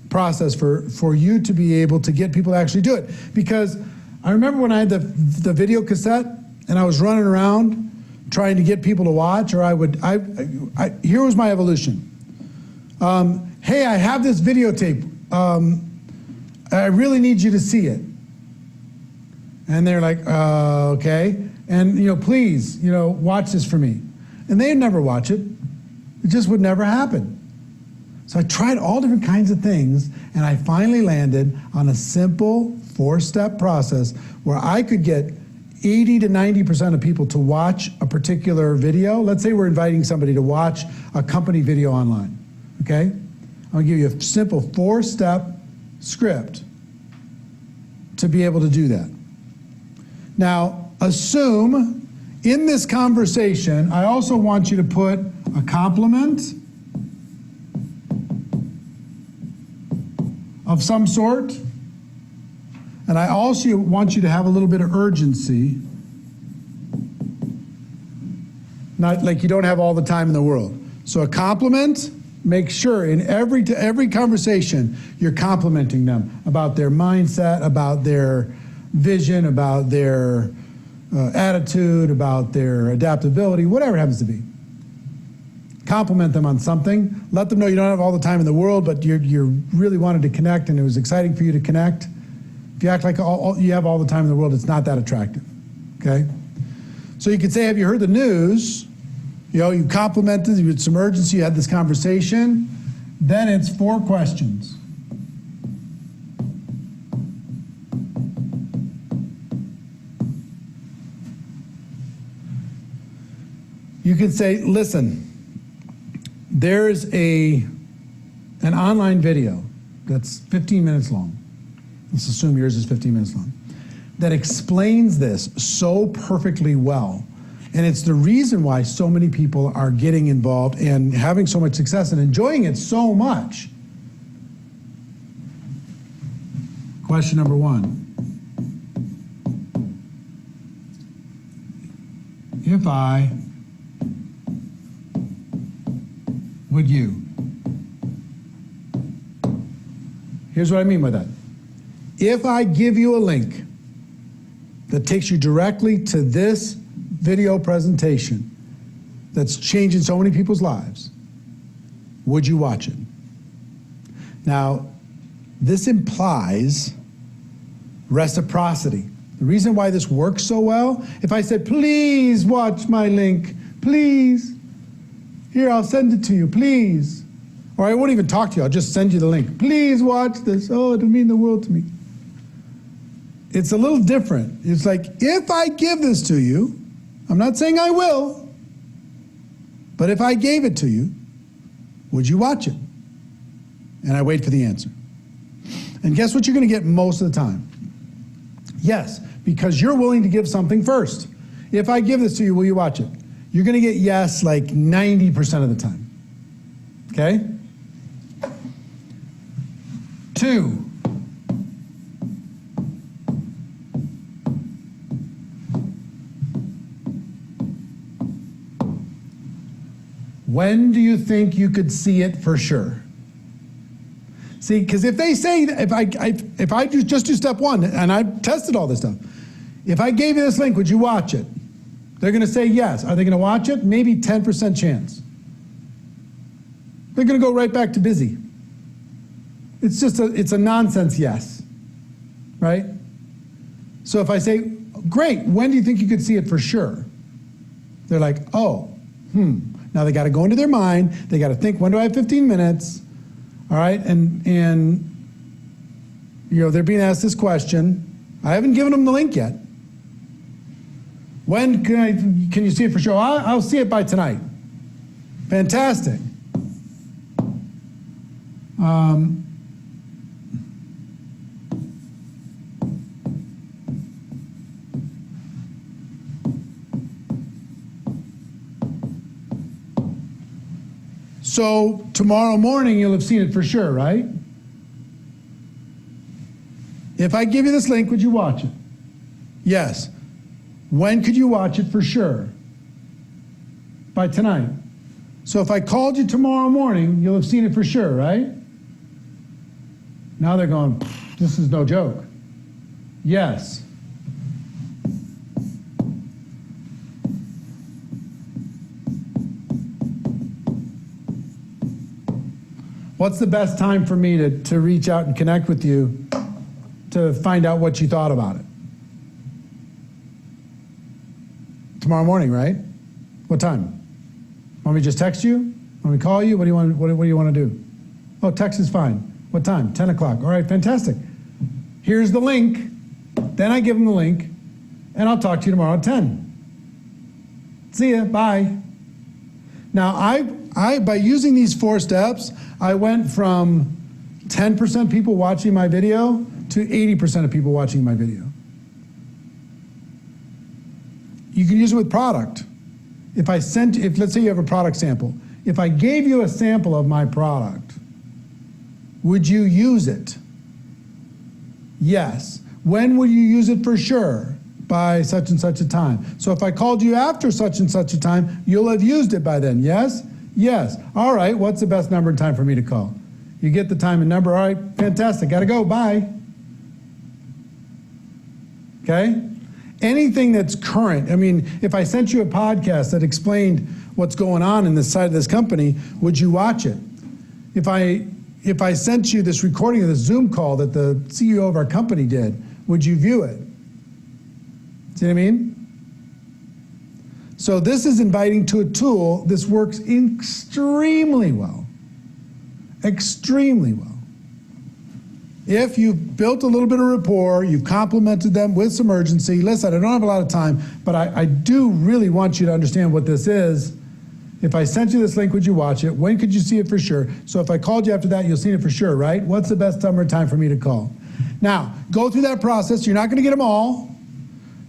process for you to be able to get people to actually do it. Because I remember when I had the video cassette and I was running around trying to get people to watch, or here was my evolution. Hey, I have this videotape. I really need you to see it. And they're like, okay. And, please, watch this for me. And they'd never watch it. It just would never happen. So I tried all different kinds of things, and I finally landed on a simple 4-step process where I could get 80 to 90% of people to watch a particular video. Let's say we're inviting somebody to watch a company video online, okay? I'll give you a simple 4-step script to be able to do that. Now, assume in this conversation, I also want you to put a compliment of some sort, and I also want you to have a little bit of urgency, not like you don't have all the time in the world. So a compliment, make sure in every conversation you're complimenting them about their mindset, about their vision, about their attitude, about their adaptability, whatever it happens to be. Compliment them on something. Let them know you don't have all the time in the world, but you really wanted to connect and it was exciting for you to connect. If you act like you have all the time in the world, it's not that attractive, okay? So you could say, have you heard the news? You complimented, you had some urgency, you had this conversation. Then it's 4 questions. You could say, listen, there's an online video that's 15 minutes long. Let's assume yours is 15 minutes long, that explains this so perfectly well. And it's the reason why so many people are getting involved and having so much success and enjoying it so much. Question number 1. If I, would you? Here's what I mean by that. If I give you a link that takes you directly to this video presentation that's changing so many people's lives, would you watch it? Now, this implies reciprocity. The reason why this works so well, if I said, please watch my link, please, here, I'll send it to you, please. Or I won't even talk to you, I'll just send you the link. Please watch this, oh, it'll mean the world to me. It's a little different. It's like, if I give this to you, I'm not saying I will, but if I gave it to you, would you watch it? And I wait for the answer. And guess what you're going to get most of the time? Yes, because you're willing to give something first. If I give this to you, will you watch it? You're going to get yes like 90% of the time. Okay? 2. When do you think you could see it for sure? See, because if they say, if I just do step 1, and I've tested all this stuff, If I gave you this link, would you watch it? They're going to say yes. Are they going to watch it? Maybe 10% chance. They're going to go right back to busy. It's a nonsense yes, right? So if I say, great, when do you think you could see it for sure? They're like, oh, Now they got to go into their mind. They got to think, when do I have 15 minutes? All right, and you know, they're being asked this question. I haven't given them the link yet. When can you see it for sure? I'll see it by tonight. Fantastic. So tomorrow morning you'll have seen it for sure, right? If I give you this link, would you watch it? Yes. When could you watch it for sure? By tonight. So if I called you tomorrow morning, you'll have seen it for sure, right? Now they're going, this is no joke. Yes. What's the best time for me to reach out and connect with you to find out what you thought about it? Tomorrow morning, right? What time? Want me to just text you? Want me to call you? What do you want to do? Oh, text is fine. What time? 10 o'clock. All right, fantastic. Here's the link. Then I give them the link, and I'll talk to you tomorrow at 10. See ya. Bye. Now, I by using these 4 steps, I went from 10% people watching my video to 80% of people watching my video. You can use it with product. If let's say you have a product sample, if I gave you a sample of my product, would you use it? Yes. When will you use it for sure? By such and such a time. So if I called you after such and such a time, you'll have used it by then, yes? Yes. All right, what's the best number and time for me to call? You get the time and number, all right, fantastic, gotta go, bye. Okay? Anything that's current, I mean, if I sent you a podcast that explained what's going on in this side of this company, would you watch it? If I sent you this recording of the Zoom call that the CEO of our company did, would you view it? See what I mean? So this is inviting to a tool. This works extremely well. Extremely well. If you've built a little bit of rapport, you've complimented them with some urgency. Listen, I don't have a lot of time, but I do really want you to understand what this is. If I sent you this link, would you watch it? When could you see it for sure? So if I called you after that, you'll see it for sure, right? What's the best number and time for me to call? Now, go through that process. You're not going to get them all.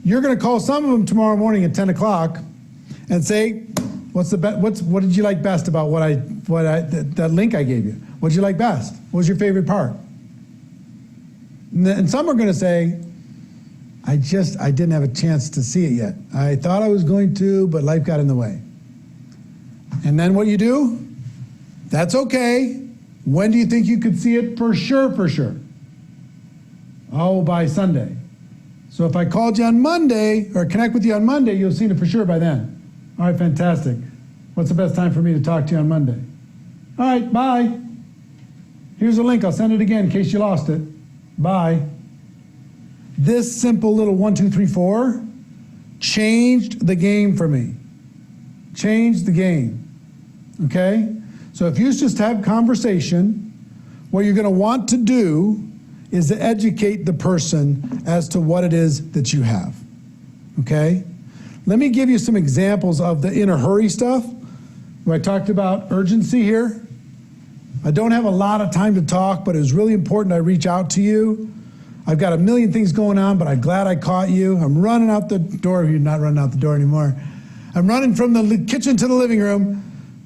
You're going to call some of them tomorrow morning at 10 o'clock and say, what did you like best about that link I gave you? What did you like best? What was your favorite part? And some are going to say, I didn't have a chance to see it yet. I thought I was going to, but life got in the way. And then what you do? That's okay. When do you think you could see it for sure, for sure? Oh, by Sunday. So if I called you on Monday, or connect with you on Monday, you'll see it for sure by then. All right, fantastic. What's the best time for me to talk to you on Monday? All right, bye. Here's a link. I'll send it again in case you lost it. Bye. This simple little 1, 2, 3, 4 changed the game for me. Changed the game. Okay? So if you just have conversation, what you're going to want to do is to educate the person as to what it is that you have. Okay? Let me give you some examples of the in a hurry stuff, where I talked about urgency here. I don't have a lot of time to talk, but it was really important I reach out to you. I've got a million things going on, but I'm glad I caught you. I'm running out the door. You're not running out the door anymore. I'm running from the kitchen to the living room,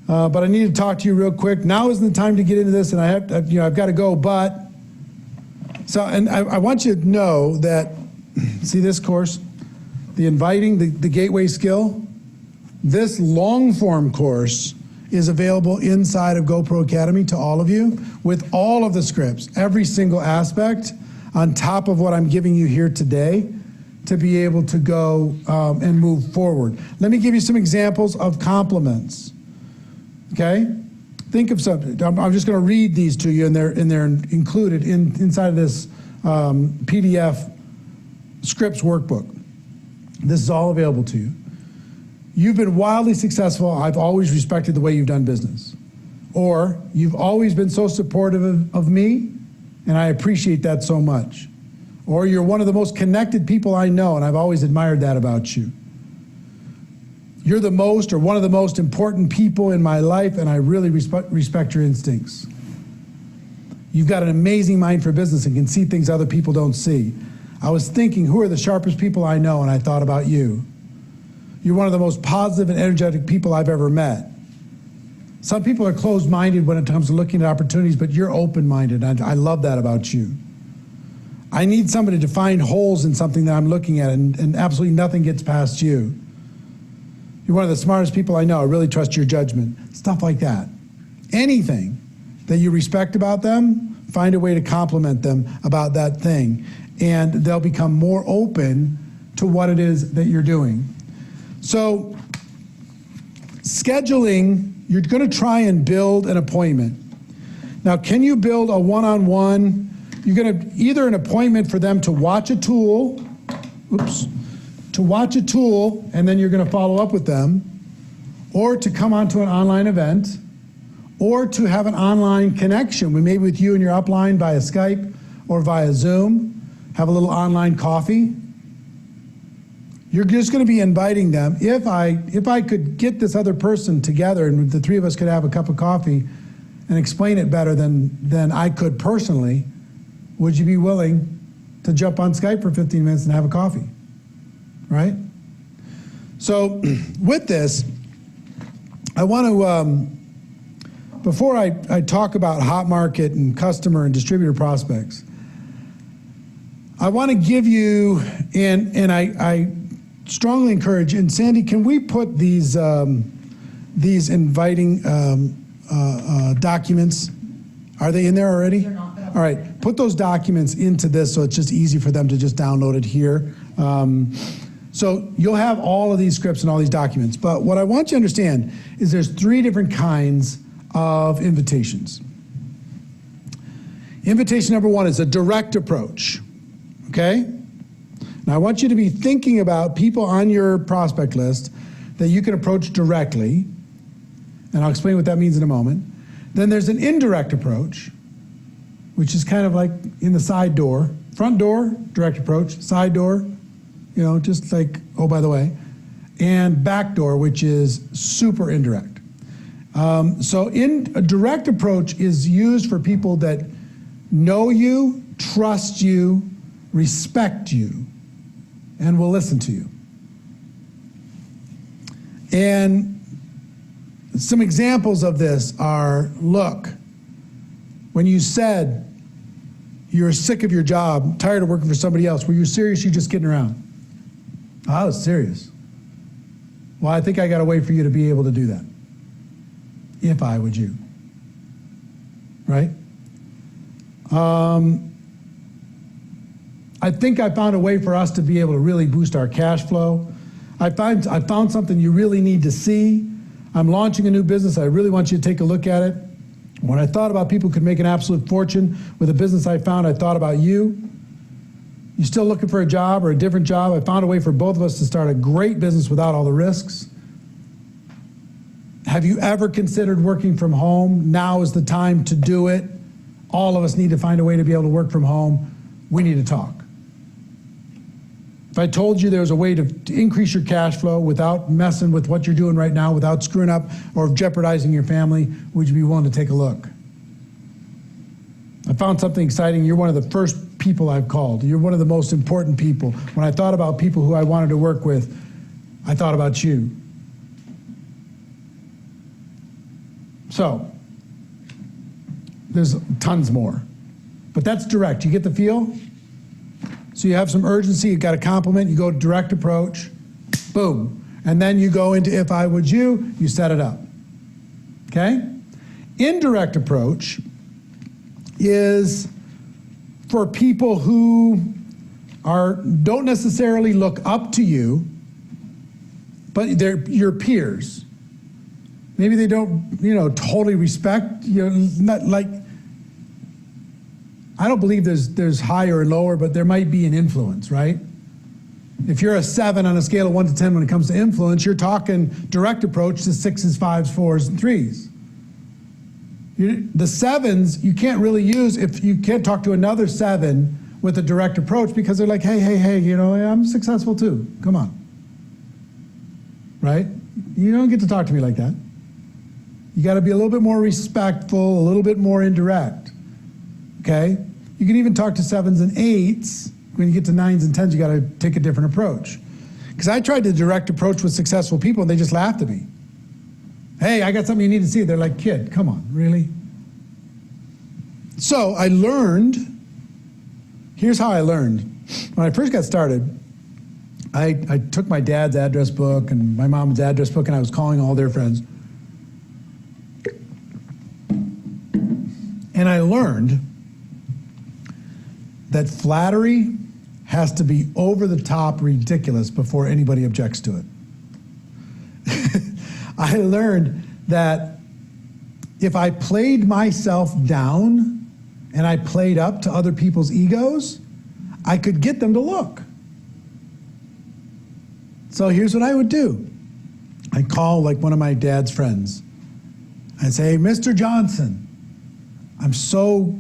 but I need to talk to you real quick. Now isn't the time to get into this, and I've got to go, but. So, and I want you to know that, see this course, the inviting, the gateway skill, this long form course is available inside of GoPro Academy to all of you with all of the scripts, every single aspect on top of what I'm giving you here today. to be able to go and move forward. Let me give you some examples of compliments. Okay? Think of something. I'm just going to read these to you, and they're included inside of this PDF scripts workbook. This is all available to you. You've been wildly successful. I've always respected the way you've done business. Or, you've always been so supportive of me, and I appreciate that so much. Or, you're one of the most connected people I know, and I've always admired that about you. You're the most or one of the most important people in my life, and I really respect your instincts. You've got an amazing mind for business and can see things other people don't see. I was thinking, who are the sharpest people I know, and I thought about you. You're one of the most positive and energetic people I've ever met. Some people are closed-minded when it comes to looking at opportunities, but you're open-minded. I love that about you. I need somebody to find holes in something that I'm looking at, and absolutely nothing gets past you. You're one of the smartest people I know. I really trust your judgment. Stuff like that. Anything that you respect about them, find a way to compliment them about that thing, and they'll become more open to what it is that you're doing. So, scheduling, you're going to try and build an appointment. Now, can you build a one-on-one? You're going to either an appointment for them to watch a tool, to watch a tool, and then you're going to follow up with them, or to come onto an online event, or to have an online connection, maybe with you and your upline via Skype or via Zoom, have a little online coffee. You're just going to be inviting them. If I could get this other person together and the three of us could have a cup of coffee and explain it better than I could personally, would you be willing to jump on Skype for 15 minutes and have a coffee? Right? So with this, I want to, before I talk about hot market and customer and distributor prospects, I want to give you, and I strongly encourage, and Sandy, can we put these inviting documents, are they in there already? They're not. All right, put those documents into this so it's just easy for them to just download it here. So you'll have all of these scripts and all these documents, but what I want you to understand is there's 3 different kinds of invitations. Invitation number 1 is a direct approach, okay? Now I want you to be thinking about people on your prospect list that you can approach directly, and I'll explain what that means in a moment. Then there's an indirect approach, which is kind of like in the side door. Front door, direct approach. Side door, you know, just like, oh, by the way. And back door, which is super indirect. So a direct approach is used for people that know you, trust you, respect you, and will listen to you. And some examples of this are, look, when you said you're sick of your job, tired of working for somebody else, were you serious? You're just kidding around? I was serious. Well, I think I got a way for you to be able to do that, if I would you, right? I think I found a way for us to be able to really boost our cash flow. I found something you really need to see. I'm launching a new business. I really want you to take a look at it. When I thought about people who could make an absolute fortune with a business I found, I thought about you. You still looking for a job or a different job? I found a way for both of us to start a great business without all the risks. Have you ever considered working from home? Now is the time to do it. All of us need to find a way to be able to work from home. We need to talk. If I told you there was a way to increase your cash flow without messing with what you're doing right now, without screwing up or jeopardizing your family, would you be willing to take a look? I found something exciting. You're one of the first people I've called. You're one of the most important people. When I thought about people who I wanted to work with, I thought about you. So, there's tons more. But that's direct. You get the feel? So you have some urgency, you've got a compliment, you go direct approach, boom. And then you go into if I would you set it up. Okay? Indirect approach is for people who don't necessarily look up to you, but they're your peers. Maybe they don't, totally respect, not like, I don't believe there's higher or lower, but there might be an influence, right? If you're a 7 on a scale of 1 to 10 when it comes to influence, you're talking direct approach to 6s, 5s, 4s, and 3s. The 7s, you can't really use, if you can't talk to another 7 with a direct approach because they're like, hey, I'm successful too, come on. Right? You don't get to talk to me like that. You got to be a little bit more respectful, a little bit more indirect. Okay? You can even talk to 7s and 8s. When you get to 9s and 10s, you got to take a different approach. Because I tried the direct approach with successful people, and they just laughed at me. Hey, I got something you need to see. They're like, kid, come on, really? So I learned, here's how I learned. When I first got started, I took my dad's address book and my mom's address book, and I was calling all their friends. And I learned that flattery has to be over the top ridiculous before anybody objects to it. I learned that if I played myself down and I played up to other people's egos, I could get them to look. So here's what I would do. I'd call like one of my dad's friends. I'd say, hey, Mr. Johnson, I'm so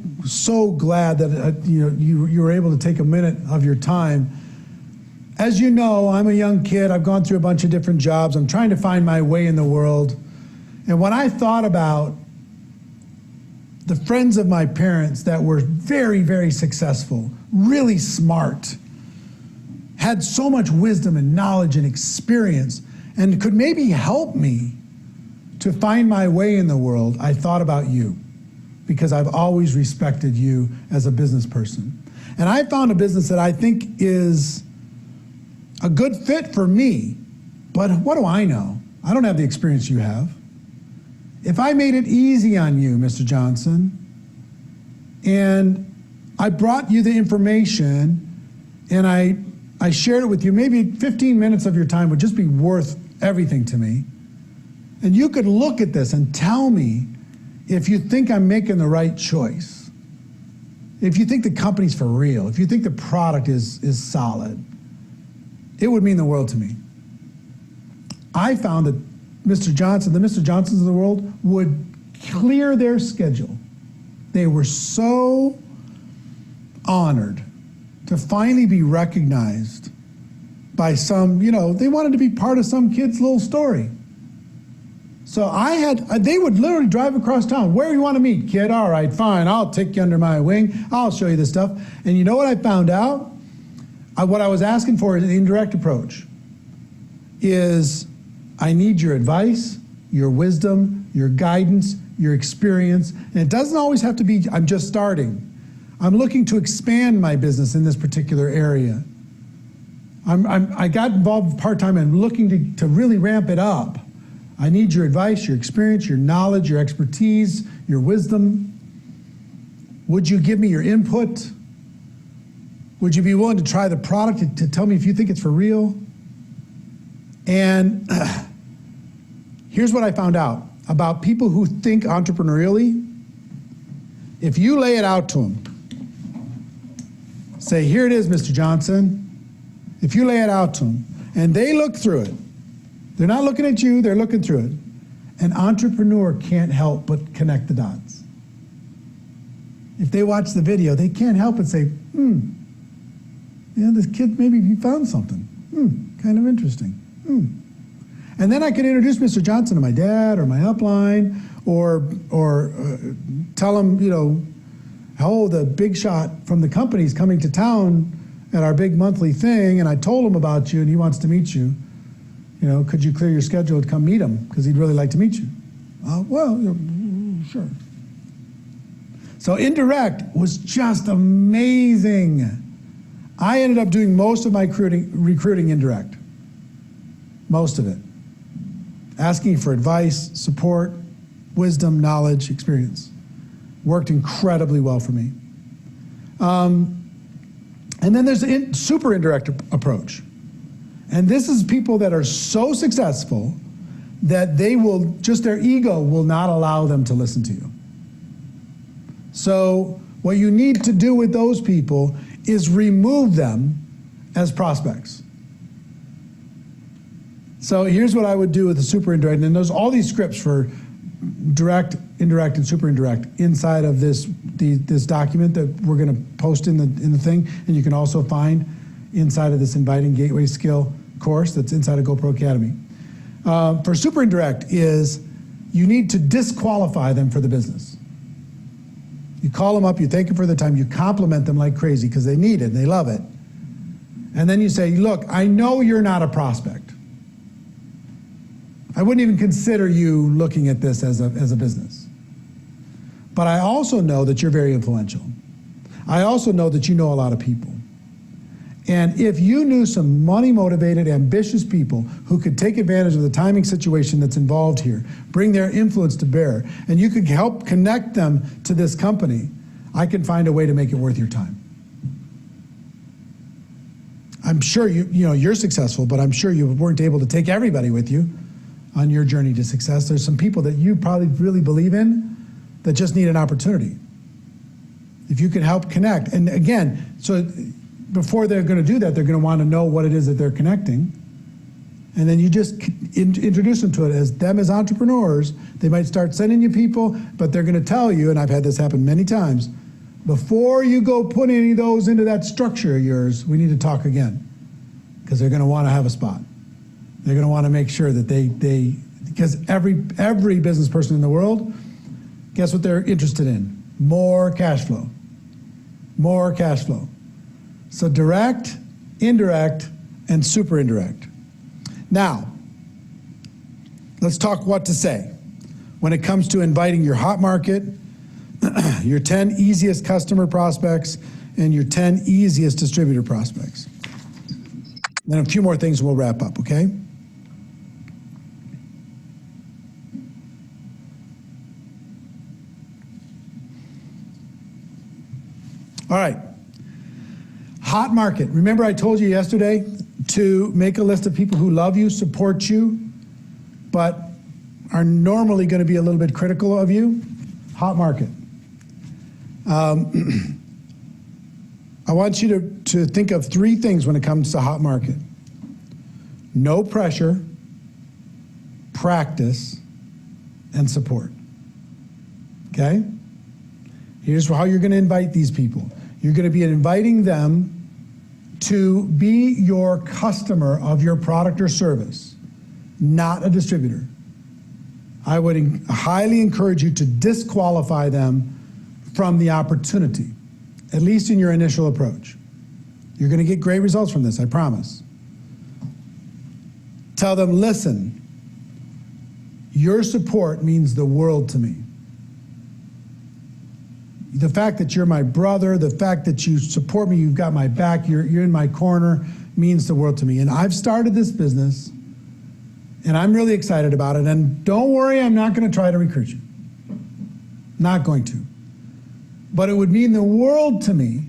glad that you were able to take a minute of your time. As you know, I'm a young kid. I've gone through a bunch of different jobs. I'm trying to find my way in the world. And when I thought about the friends of my parents that were very, very successful, really smart, had so much wisdom and knowledge and experience, and could maybe help me to find my way in the world, I thought about you, because I've always respected you as a business person. And I found a business that I think is a good fit for me, but what do I know? I don't have the experience you have. If I made it easy on you, Mr. Johnson, and I brought you the information and I shared it with you, maybe 15 minutes of your time would just be worth everything to me. And you could look at this and tell me if you think I'm making the right choice, if you think the company's for real, if you think the product is solid, it would mean the world to me. I found that the Mr. Johnsons of the world would clear their schedule. They were so honored to finally be recognized by some, they wanted to be part of some kid's little story. So they would literally drive across town. Where do you want to meet, kid? All right, fine, I'll take you under my wing. I'll show you this stuff. And you know what I found out? What I was asking for is an indirect approach. Is I need your advice, your wisdom, your guidance, your experience. And it doesn't always have to be, I'm just starting. I'm looking to expand my business in this particular area. I got involved part-time and looking to really ramp it up. I need your advice, your experience, your knowledge, your expertise, your wisdom. Would you give me your input? Would you be willing to try the product to tell me if you think it's for real? And here's what I found out about people who think entrepreneurially. If you lay it out to them, say, here it is, Mr. Johnson. If you lay it out to them and they look through it, they're not looking at you, they're looking through it. An entrepreneur can't help but connect the dots. If they watch the video, they can't help but say, this kid, maybe he found something. Kind of interesting. And then I could introduce Mr. Johnson to my dad or my upline, or tell him, the big shot from the company's coming to town at our big monthly thing, and I told him about you, and he wants to meet you. Could you clear your schedule to come meet him? Because he'd really like to meet you. Sure. So indirect was just amazing. I ended up doing most of my recruiting indirect. Most of it. Asking for advice, support, wisdom, knowledge, experience. Worked incredibly well for me. And And then there's the super indirect approach. And this is people that are so successful that they will, just their ego will not allow them to listen to you. So what you need to do with those people is remove them as prospects. So here's what I would do with the super indirect, and there's all these scripts for direct, indirect, and super indirect inside of this document that we're going to post in the thing, and you can also find inside of this Inviting Gateway Skill course that's inside of GoPro Academy. For super indirect is you need to disqualify them for the business. You call them up, you thank them for their time, you compliment them like crazy because they need it, they love it. And then you say, look, I know you're not a prospect. I wouldn't even consider you looking at this as a business. But I also know that you're very influential. I also know that you know a lot of people. And if you knew some money-motivated, ambitious people who could take advantage of the timing situation that's involved here, bring their influence to bear, and you could help connect them to this company, I can find a way to make it worth your time. I'm sure you're successful, but I'm sure you weren't able to take everybody with you on your journey to success. There's some people that you probably really believe in that just need an opportunity. If you can help connect, and again, so before they're going to do that, they're going to want to know what it is that they're connecting. And then you just introduce them to it as them as entrepreneurs. They might start sending you people, but they're going to tell you, and I've had this happen many times, before you go put any of those into that structure of yours, we need to talk again. Because they're going to want to have a spot. They're going to want to make sure that because every business person in the world, guess what they're interested in? More cash flow. More cash flow. So direct, indirect, and super indirect. Now, let's talk what to say when it comes to inviting your hot market, your 10 easiest customer prospects, and your 10 easiest distributor prospects. Then a few more things we'll wrap up, okay? All right. Hot market. Remember I told you yesterday to make a list of people who love you, support you, but are normally going to be a little bit critical of you? Hot market. I want you to think of 3 things when it comes to hot market. No pressure, practice, and support. Okay? Here's how you're going to invite these people. You're going to be inviting them to be your customer of your product or service, not a distributor. I would highly encourage you to disqualify them from the opportunity, at least in your initial approach. You're going to get great results from this, I promise. Tell them, listen, your support means the world to me. The fact that you're my brother, the fact that you support me, you've got my back, you're in my corner, means the world to me. And I've started this business, and I'm really excited about it. And don't worry, I'm not going to try to recruit you. Not going to. But it would mean the world to me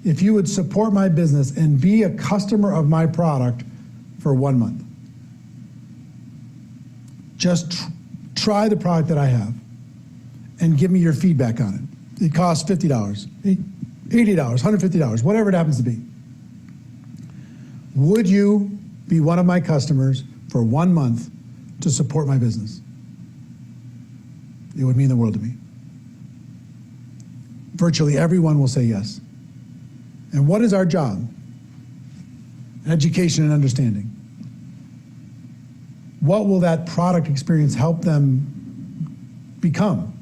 if you would support my business and be a customer of my product for 1 month. Just try the product that I have and give me your feedback on it. It costs $50, $80, $150, whatever it happens to be. Would you be one of my customers for 1 month to support my business? It would mean the world to me. Virtually everyone will say yes. And what is our job? Education and understanding. What will that product experience help them become?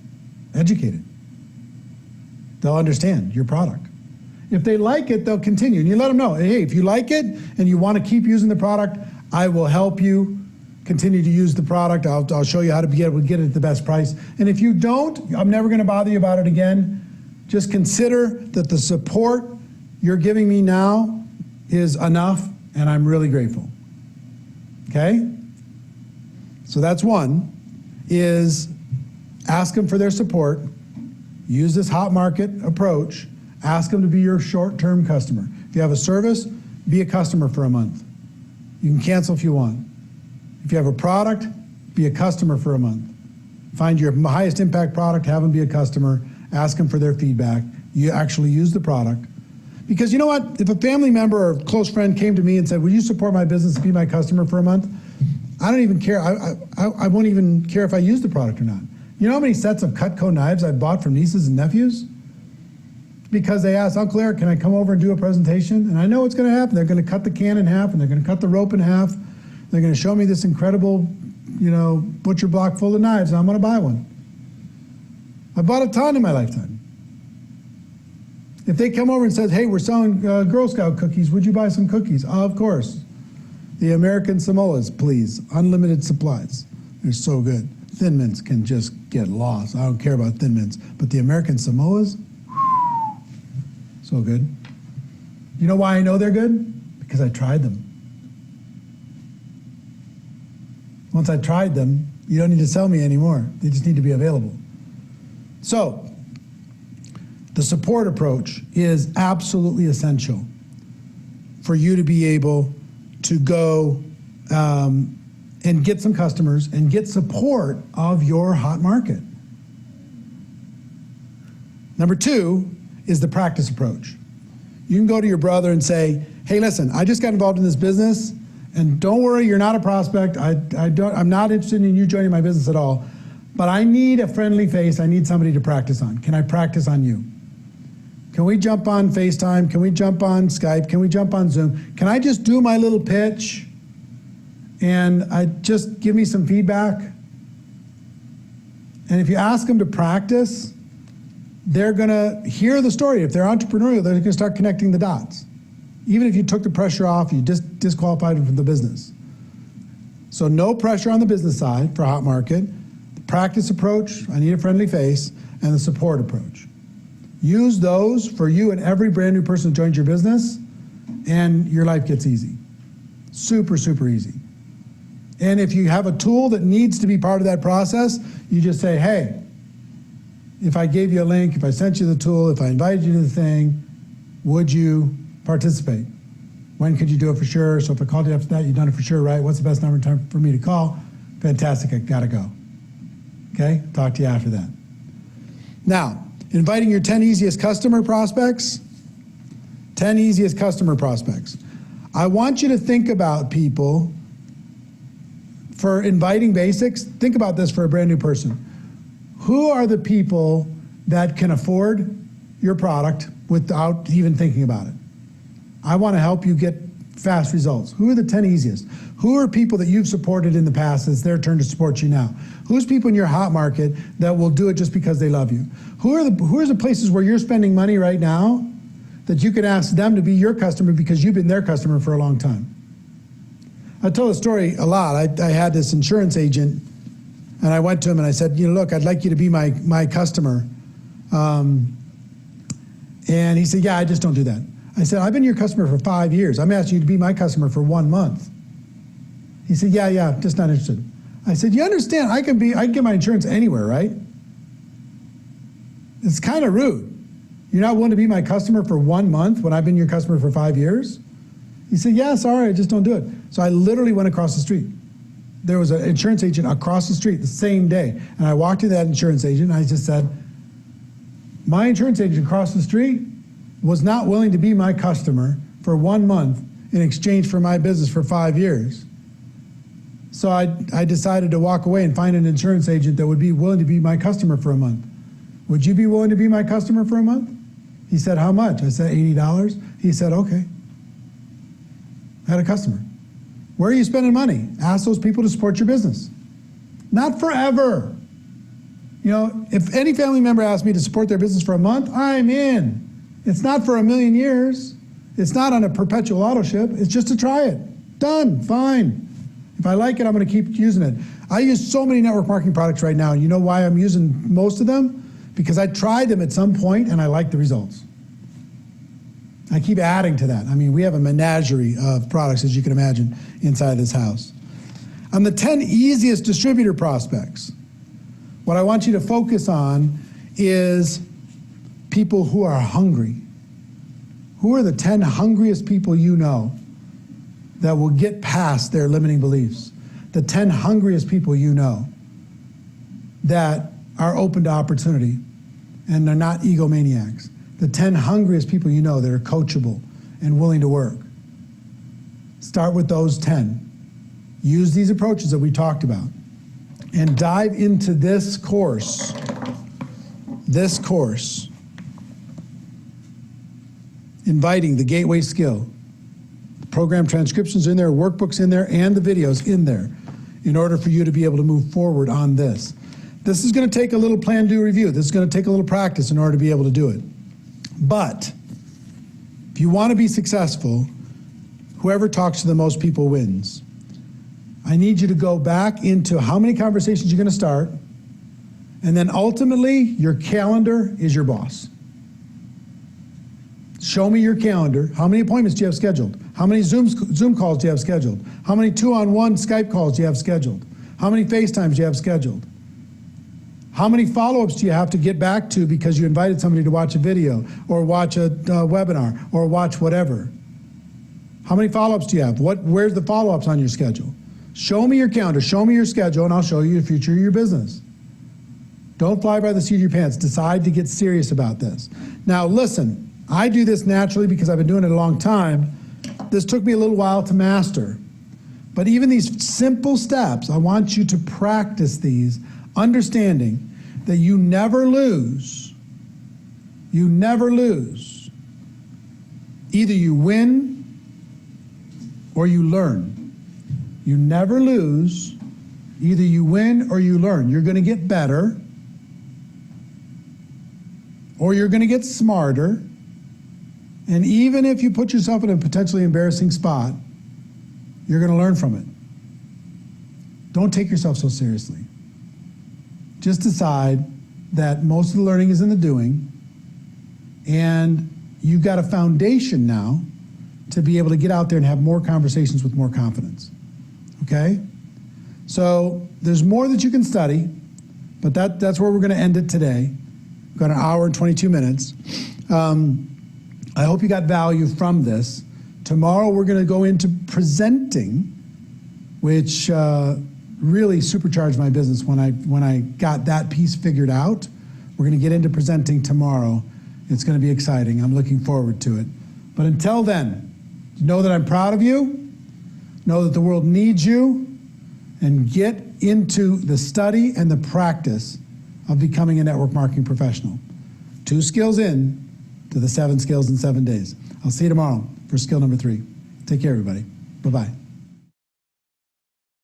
Educated. They'll understand your product. If they like it, they'll continue. And you let them know, hey, if you like it and you want to keep using the product, I will help you continue to use the product. I'll show you how to be able to get it at the best price. And if you don't, I'm never going to bother you about it again. Just consider that the support you're giving me now is enough, and I'm really grateful. Okay? So that's one, is ask them for their support. Use this hot market approach. Ask them to be your short-term customer. If you have a service, be a customer for a month. You can cancel if you want. If you have a product, be a customer for a month. Find your highest impact product, have them be a customer, ask them for their feedback. You actually use the product. Because you know what? If a family member or close friend came to me and said, will you support my business, be my customer for a month? I don't even care. I won't even care if I use the product or not. You know how many sets of Cutco knives I've bought from nieces and nephews? Because they asked, Uncle Eric, can I come over and do a presentation? And I know what's going to happen. They're going to cut the can in half, and they're going to cut the rope in half. They're going to show me this incredible, butcher block full of knives, and I'm going to buy one. I bought a ton in my lifetime. If they come over and says, hey, we're selling Girl Scout cookies, would you buy some cookies? Of course. The American Samoas, please. Unlimited supplies. They're so good. Thin Mints can just get lost. I don't care about Thin Mints. But the American Samoas, so good. You know why I know they're good? Because I tried them. Once I tried them, you don't need to sell me anymore. They just need to be available. So, the support approach is absolutely essential for you to be able to go and get some customers and get support of your hot market. Number 2 is the practice approach. You can go to your brother and say, hey, listen, I just got involved in this business, and don't worry, you're not a prospect. I'm not interested in you joining my business at all, but I need a friendly face. I need somebody to practice on. Can I practice on you? Can we jump on FaceTime? Can we jump on Skype? Can we jump on Zoom? Can I just do my little pitch and just give me some feedback? And if you ask them to practice, they're going to hear the story. If they're entrepreneurial, they're going to start connecting the dots. Even if you took the pressure off, you just disqualified them from the business. So no pressure on the business side for hot market. The practice approach, I need a friendly face, and the support approach. Use those for you and every brand new person who joins your business, and your life gets easy. Super, super easy. And if you have a tool that needs to be part of that process, you just say, hey, if I gave you a link, if I sent you the tool, if I invited you to the thing, would you participate? When could you do it for sure? So if I called you after that, you've done it for sure, right? What's the best number of time for me to call? Fantastic, I gotta go. Okay, talk to you after that. Now, inviting your 10 easiest customer prospects. 10 easiest customer prospects. I want you to think about people for inviting basics. Think about this for a brand new person. Who are the people that can afford your product without even thinking about it? I want to help you get fast results. Who are the 10 easiest? Who are people that you've supported in the past? It's their turn to support you now. Who's people in your hot market that will do it just because they love you? Who are the places where you're spending money right now that you can ask them to be your customer because you've been their customer for a long time? I told the story a lot. I had this insurance agent, and I went to him and I said, look, I'd like you to be my customer. And he said, yeah, I just don't do that. I said, I've been your customer for 5 years. I'm asking you to be my customer for 1 month. He said, yeah, just not interested. I said, you understand, I can get my insurance anywhere, right? It's kind of rude. You're not willing to be my customer for 1 month when I've been your customer for 5 years? He said, yeah, sorry, I just don't do it. So I literally went across the street. There was an insurance agent across the street the same day. And I walked to that insurance agent and I just said, my insurance agent across the street was not willing to be my customer for 1 month in exchange for my business for 5 years. So I decided to walk away and find an insurance agent that would be willing to be my customer for a month. Would you be willing to be my customer for a month? He said, how much? I said, $80. He said, okay. I had a customer. Where are you spending money? Ask those people to support your business. Not forever. If any family member asks me to support their business for a month, I'm in. It's not for 1,000,000 years. It's not on a perpetual auto ship. It's just to try it. Done, fine. If I like it, I'm going to keep using it. I use so many network marketing products right now. You know why I'm using most of them? Because I tried them at some point and I like the results. I keep adding to that. I mean, we have a menagerie of products, as you can imagine, inside this house. On the 10 easiest distributor prospects, what I want you to focus on is people who are hungry. Who are the 10 hungriest people you know that will get past their limiting beliefs? The 10 hungriest people you know that are open to opportunity and they're not egomaniacs. The 10 hungriest people you know that are coachable and willing to work. Start with those 10. Use these approaches that we talked about and dive into this course. This course. Inviting, the gateway skill. The program transcriptions in there, workbooks in there, and the videos in there in order for you to be able to move forward on this. This is going to take a little plan, do, review. This is going to take a little practice in order to be able to do it. But if you want to be successful, whoever talks to the most people wins. I need you to go back into how many conversations you're going to start, and then ultimately your calendar is your boss. Show me your calendar. How many appointments do you have scheduled? How many Zoom calls do you have scheduled? How many 2-on-1 Skype calls do you have scheduled? How many FaceTimes do you have scheduled? How many follow-ups do you have to get back to because you invited somebody to watch a video or watch a webinar or watch whatever? How many follow-ups do you have? Where's the follow-ups on your schedule? Show me your calendar, show me your schedule, and I'll show you the future of your business. Don't fly by the seat of your pants. Decide to get serious about this. Now listen, I do this naturally because I've been doing it a long time. This took me a little while to master. But even these simple steps, I want you to practice these, understanding that you never lose. You never lose. Either you win or you learn. You never lose. Either you win or you learn. You're going to get better or you're going to get smarter. And even if you put yourself in a potentially embarrassing spot, you're going to learn from it. Don't take yourself so seriously. Just decide that most of the learning is in the doing, and you've got a foundation now to be able to get out there and have more conversations with more confidence. Okay? So there's more that you can study, but that's where we're going to end it today. We've got an hour and 22 minutes. I hope you got value from this. Tomorrow we're going to go into presenting, which really supercharged my business when I got that piece figured out. We're going to get into presenting tomorrow. It's going to be exciting. I'm looking forward to it. But until then, know that I'm proud of you. Know that the world needs you. And get into the study and the practice of becoming a network marketing professional. 2 skills in to the 7 skills in 7 days. I'll see you tomorrow for skill number 3. Take care, everybody. Bye-bye.